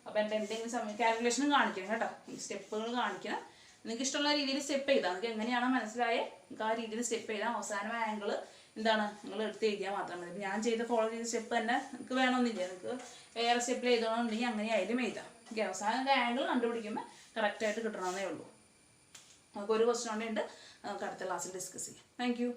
അപ്പോൾ എൻ്റെ എന്തെങ്കിലും സമയം കാൽക്കുലേഷനും കാണിക്കണം കേട്ടോ, ഈ സ്റ്റെപ്പുകൾ കാണിക്കണം. നിങ്ങൾക്ക് ഇഷ്ടമുള്ള രീതിയിൽ സ്റ്റെപ്പ് ചെയ്താൽ നിങ്ങൾക്ക് എങ്ങനെയാണോ മനസ്സിലായേ നിങ്ങൾക്ക് ആ രീതിയിൽ സ്റ്റെപ്പ് ചെയ്താൽ അവസാനം ആംഗിൾ എന്താണ് നിങ്ങൾ എടുത്ത് എഴുതിയാൽ മാത്രം മതി. ഞാൻ ചെയ്ത് ഫോളോ ചെയ്ത സ്റ്റെപ്പ് തന്നെ നിങ്ങൾക്ക് വേണമെന്നില്ല, നിങ്ങൾക്ക് വേറെ സ്റ്റെപ്പിൽ എഴുതണമെന്നുണ്ടെങ്കിൽ അങ്ങനെ ആയാലും എഴുതാം. ഓക്കെ, അവസാനം ആംഗിൾ കണ്ടുപിടിക്കുമ്പോൾ കറക്റ്റായിട്ട് കിട്ടണമെന്നേ ഉള്ളൂ. നമുക്കൊരു ക്വസ്റ്റ്യൻ ഉണ്ട്, നമുക്ക് അടുത്ത ക്ലാസ്സിൽ ഡിസ്കസ് ചെയ്യാം. Thank you.